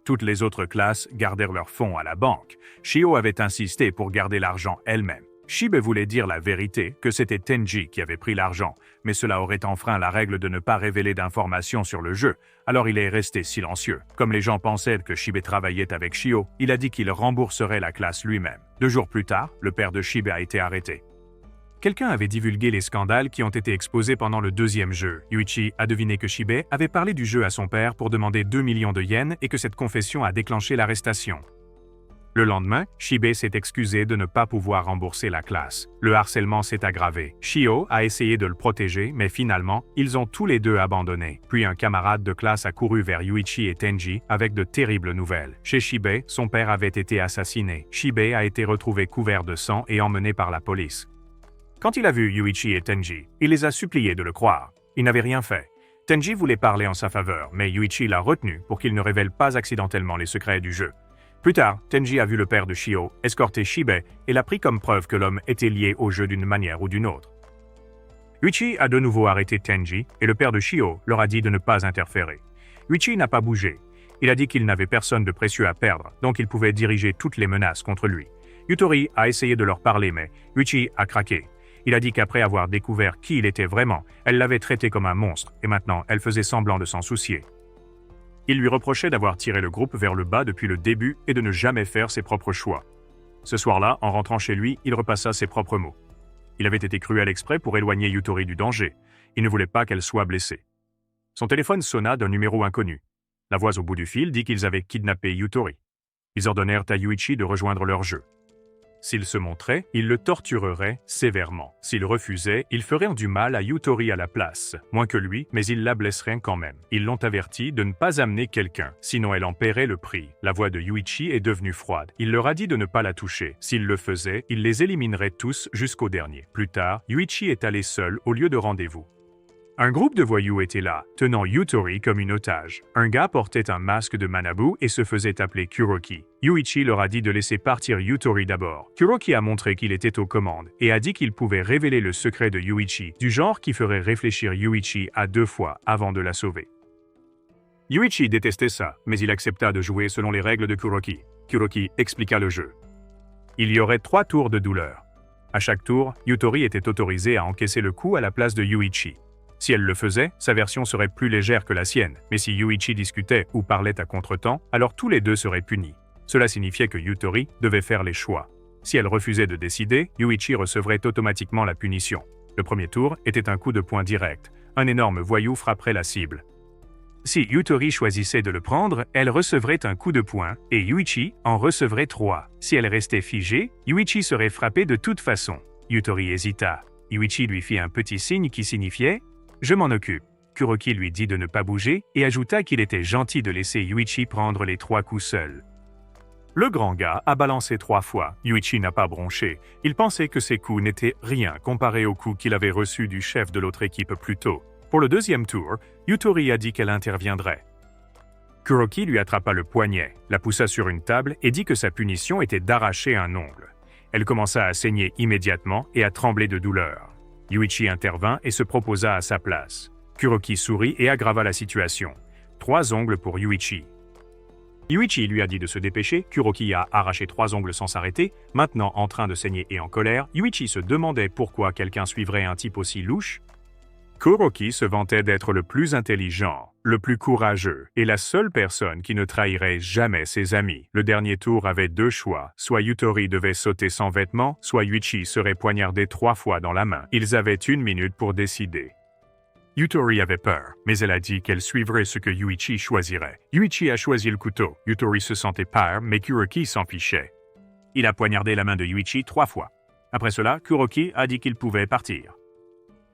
Toutes les autres classes gardèrent leurs fonds à la banque. Shio avait insisté pour garder l'argent elle-même. Shibe voulait dire la vérité, que c'était Tenji qui avait pris l'argent, mais cela aurait enfreint la règle de ne pas révéler d'informations sur le jeu, alors il est resté silencieux. Comme les gens pensaient que Shibe travaillait avec Shio, il a dit qu'il rembourserait la classe lui-même. 2 jours plus tard, le père de Shibe a été arrêté. Quelqu'un avait divulgué les scandales qui ont été exposés pendant le 2e jeu. Yuichi a deviné que Shibe avait parlé du jeu à son père pour demander 2 millions de yens et que cette confession a déclenché l'arrestation. Le lendemain, Shibe s'est excusé de ne pas pouvoir rembourser la classe. Le harcèlement s'est aggravé. Shio a essayé de le protéger, mais finalement, ils ont tous les deux abandonné. Puis un camarade de classe a couru vers Yuichi et Tenji avec de terribles nouvelles. Chez Shibe, son père avait été assassiné. Shibe a été retrouvé couvert de sang et emmené par la police. Quand il a vu Yuichi et Tenji, il les a suppliés de le croire. Il n'avait rien fait. Tenji voulait parler en sa faveur, mais Yuichi l'a retenu pour qu'il ne révèle pas accidentellement les secrets du jeu. Plus tard, Tenji a vu le père de Shio escorter Shibe et l'a pris comme preuve que l'homme était lié au jeu d'une manière ou d'une autre. Yuichi a de nouveau arrêté Tenji et le père de Shio leur a dit de ne pas interférer. Yuichi n'a pas bougé. Il a dit qu'il n'avait personne de précieux à perdre, donc il pouvait diriger toutes les menaces contre lui. Yutori a essayé de leur parler, mais Yuichi a craqué. Il a dit qu'après avoir découvert qui il était vraiment, elle l'avait traité comme un monstre et maintenant elle faisait semblant de s'en soucier. Il lui reprochait d'avoir tiré le groupe vers le bas depuis le début et de ne jamais faire ses propres choix. Ce soir-là, en rentrant chez lui, il repassa ses propres mots. Il avait été cruel exprès pour éloigner Yutori du danger. Il ne voulait pas qu'elle soit blessée. Son téléphone sonna d'un numéro inconnu. La voix au bout du fil dit qu'ils avaient kidnappé Yutori. Ils ordonnèrent à Yuichi de rejoindre leur jeu. S'il se montrait, il le torturerait sévèrement. S'il refusait, il ferait du mal à Yutori à la place, moins que lui, mais il la blesserait quand même. Ils l'ont averti de ne pas amener quelqu'un, sinon elle en paierait le prix. La voix de Yuichi est devenue froide. Il leur a dit de ne pas la toucher. S'il le faisait, il les éliminerait tous jusqu'au dernier. Plus tard, Yuichi est allé seul au lieu de rendez-vous. Un groupe de voyous était là, tenant Yutori comme une otage. Un gars portait un masque de Manabu et se faisait appeler Kuroki. Yuichi leur a dit de laisser partir Yutori d'abord. Kuroki a montré qu'il était aux commandes et a dit qu'il pouvait révéler le secret de Yuichi, du genre qui ferait réfléchir Yuichi à 2 fois avant de la sauver. Yuichi détestait ça, mais il accepta de jouer selon les règles de Kuroki. Kuroki expliqua le jeu. Il y aurait 3 tours de douleur. À chaque tour, Yutori était autorisée à encaisser le coup à la place de Yuichi. Si elle le faisait, sa version serait plus légère que la sienne, mais si Yuichi discutait ou parlait à contretemps, alors tous les deux seraient punis. Cela signifiait que Yutori devait faire les choix. Si elle refusait de décider, Yuichi recevrait automatiquement la punition. Le premier tour était un coup de poing direct. Un énorme voyou frapperait la cible. Si Yutori choisissait de le prendre, elle recevrait un coup de poing, et Yuichi en recevrait 3. Si elle restait figée, Yuichi serait frappé de toute façon. Yutori hésita. Yuichi lui fit un petit signe qui signifiait « Je m'en occupe ». Kuroki lui dit de ne pas bouger et ajouta qu'il était gentil de laisser Yuichi prendre les 3 coups seul. Le grand gars a balancé 3 fois. Yuichi n'a pas bronché. Il pensait que ses coups n'étaient rien comparé aux coups qu'il avait reçus du chef de l'autre équipe plus tôt. Pour le 2e tour, Yutori a dit qu'elle interviendrait. Kuroki lui attrapa le poignet, la poussa sur une table et dit que sa punition était d'arracher un ongle. Elle commença à saigner immédiatement et à trembler de douleur. Yuichi intervint et se proposa à sa place. Kuroki sourit et aggrava la situation. 3 ongles pour Yuichi. Yuichi lui a dit de se dépêcher, Kuroki a arraché 3 ongles sans s'arrêter. Maintenant en train de saigner et en colère, Yuichi se demandait pourquoi quelqu'un suivrait un type aussi louche. Kuroki se vantait d'être le plus intelligent. le plus courageux, et la seule personne qui ne trahirait jamais ses amis. Le dernier tour avait deux choix. Soit Yutori devait sauter sans vêtements, soit Yuichi serait poignardé 3 fois dans la main. Ils avaient 1 minute pour décider. Yutori avait peur, mais elle a dit qu'elle suivrait ce que Yuichi choisirait. Yuichi a choisi le couteau. Yutori se sentait peur, mais Kuroki s'en fichait. Il a poignardé la main de Yuichi 3 fois. Après cela, Kuroki a dit qu'il pouvait partir.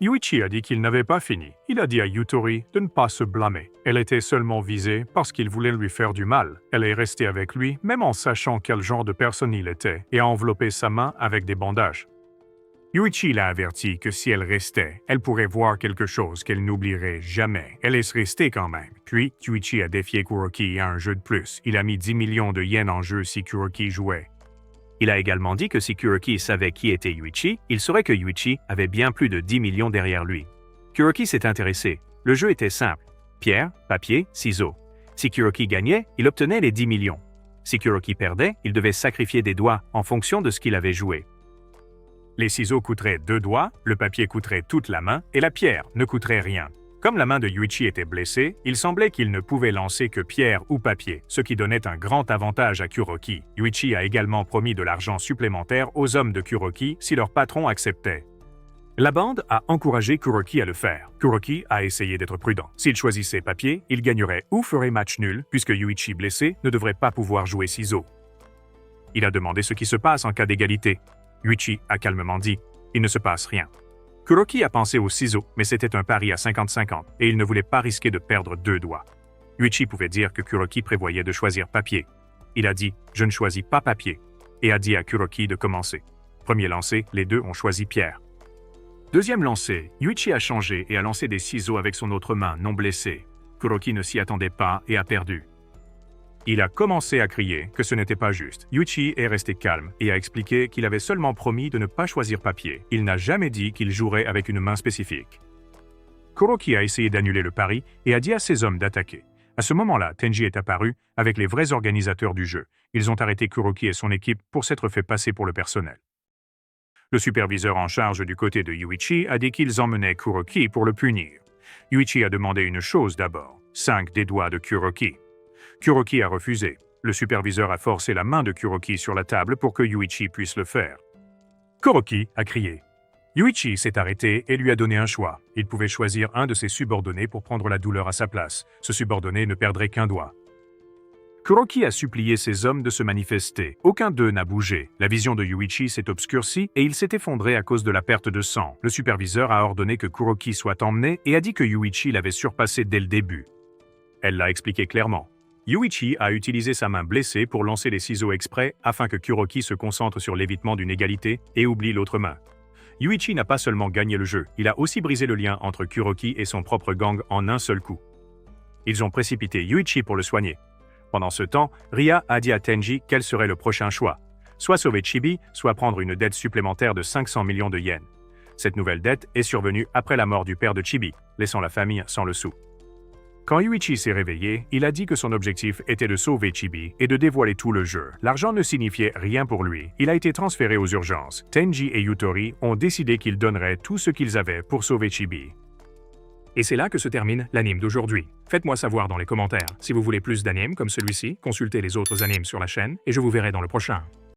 Yuichi a dit qu'il n'avait pas fini. Il a dit à Yutori de ne pas se blâmer. Elle était seulement visée parce qu'il voulait lui faire du mal. Elle est restée avec lui, même en sachant quel genre de personne il était, et a enveloppé sa main avec des bandages. Yuichi l'a averti que si elle restait, elle pourrait voir quelque chose qu'elle n'oublierait jamais. Elle est restée quand même. Puis, Yuichi a défié Kuroki à un jeu de plus. Il a mis 10 millions de yens en jeu si Kuroki jouait. Il a également dit que si Kuroki savait qui était Yuichi, il saurait que Yuichi avait bien plus de 10 millions derrière lui. Kuroki s'est intéressé. Le jeu était simple. Pierre, papier, ciseaux. Si Kuroki gagnait, il obtenait les 10 millions. Si Kuroki perdait, il devait sacrifier des doigts en fonction de ce qu'il avait joué. Les ciseaux coûteraient 2 doigts, le papier coûterait toute la main et la pierre ne coûterait rien. Comme la main de Yuichi était blessée, il semblait qu'il ne pouvait lancer que pierre ou papier, ce qui donnait un grand avantage à Kuroki. Yuichi a également promis de l'argent supplémentaire aux hommes de Kuroki si leur patron acceptait. La bande a encouragé Kuroki à le faire. Kuroki a essayé d'être prudent. S'il choisissait papier, il gagnerait ou ferait match nul, puisque Yuichi blessé ne devrait pas pouvoir jouer ciseaux. Il a demandé ce qui se passe en cas d'égalité. Yuichi a calmement dit « Il ne se passe rien ». Kuroki a pensé aux ciseaux, mais c'était un pari à 50-50 et il ne voulait pas risquer de perdre 2 doigts. Yuichi pouvait dire que Kuroki prévoyait de choisir papier. Il a dit « Je ne choisis pas papier » et a dit à Kuroki de commencer. Premier lancer, les deux ont choisi pierre. Deuxième lancer, Yuichi a changé et a lancé des ciseaux avec son autre main non blessée. Kuroki ne s'y attendait pas et a perdu. Il a commencé à crier que ce n'était pas juste. Yuichi est resté calme et a expliqué qu'il avait seulement promis de ne pas choisir papier. Il n'a jamais dit qu'il jouerait avec une main spécifique. Kuroki a essayé d'annuler le pari et a dit à ses hommes d'attaquer. À ce moment-là, Tenji est apparu avec les vrais organisateurs du jeu. Ils ont arrêté Kuroki et son équipe pour s'être fait passer pour le personnel. Le superviseur en charge du côté de Yuichi a dit qu'ils emmenaient Kuroki pour le punir. Yuichi a demandé une chose d'abord, 5 des doigts de Kuroki. Kuroki a refusé. Le superviseur a forcé la main de Kuroki sur la table pour que Yuichi puisse le faire. Kuroki a crié. Yuichi s'est arrêté et lui a donné un choix. Il pouvait choisir un de ses subordonnés pour prendre la douleur à sa place. Ce subordonné ne perdrait qu'un doigt. Kuroki a supplié ses hommes de se manifester. Aucun d'eux n'a bougé. La vision de Yuichi s'est obscurcie et il s'est effondré à cause de la perte de sang. Le superviseur a ordonné que Kuroki soit emmené et a dit que Yuichi l'avait surpassé dès le début. Elle l'a expliqué clairement. Yuichi a utilisé sa main blessée pour lancer les ciseaux exprès afin que Kuroki se concentre sur l'évitement d'une égalité et oublie l'autre main. Yuichi n'a pas seulement gagné le jeu, il a aussi brisé le lien entre Kuroki et son propre gang en un seul coup. Ils ont précipité Yuichi pour le soigner. Pendant ce temps, Ria a dit à Tenji quel serait le prochain choix. Soit sauver Chibi, soit prendre une dette supplémentaire de 500 millions de yens. Cette nouvelle dette est survenue après la mort du père de Chibi, laissant la famille sans le sou. Quand Yuichi s'est réveillé, il a dit que son objectif était de sauver Chibi et de dévoiler tout le jeu. L'argent ne signifiait rien pour lui. Il a été transféré aux urgences. Tenji et Yutori ont décidé qu'ils donneraient tout ce qu'ils avaient pour sauver Chibi. Et c'est là que se termine l'anime d'aujourd'hui. Faites-moi savoir dans les commentaires si vous voulez plus d'animes comme celui-ci, consultez les autres animes sur la chaîne et je vous verrai dans le prochain.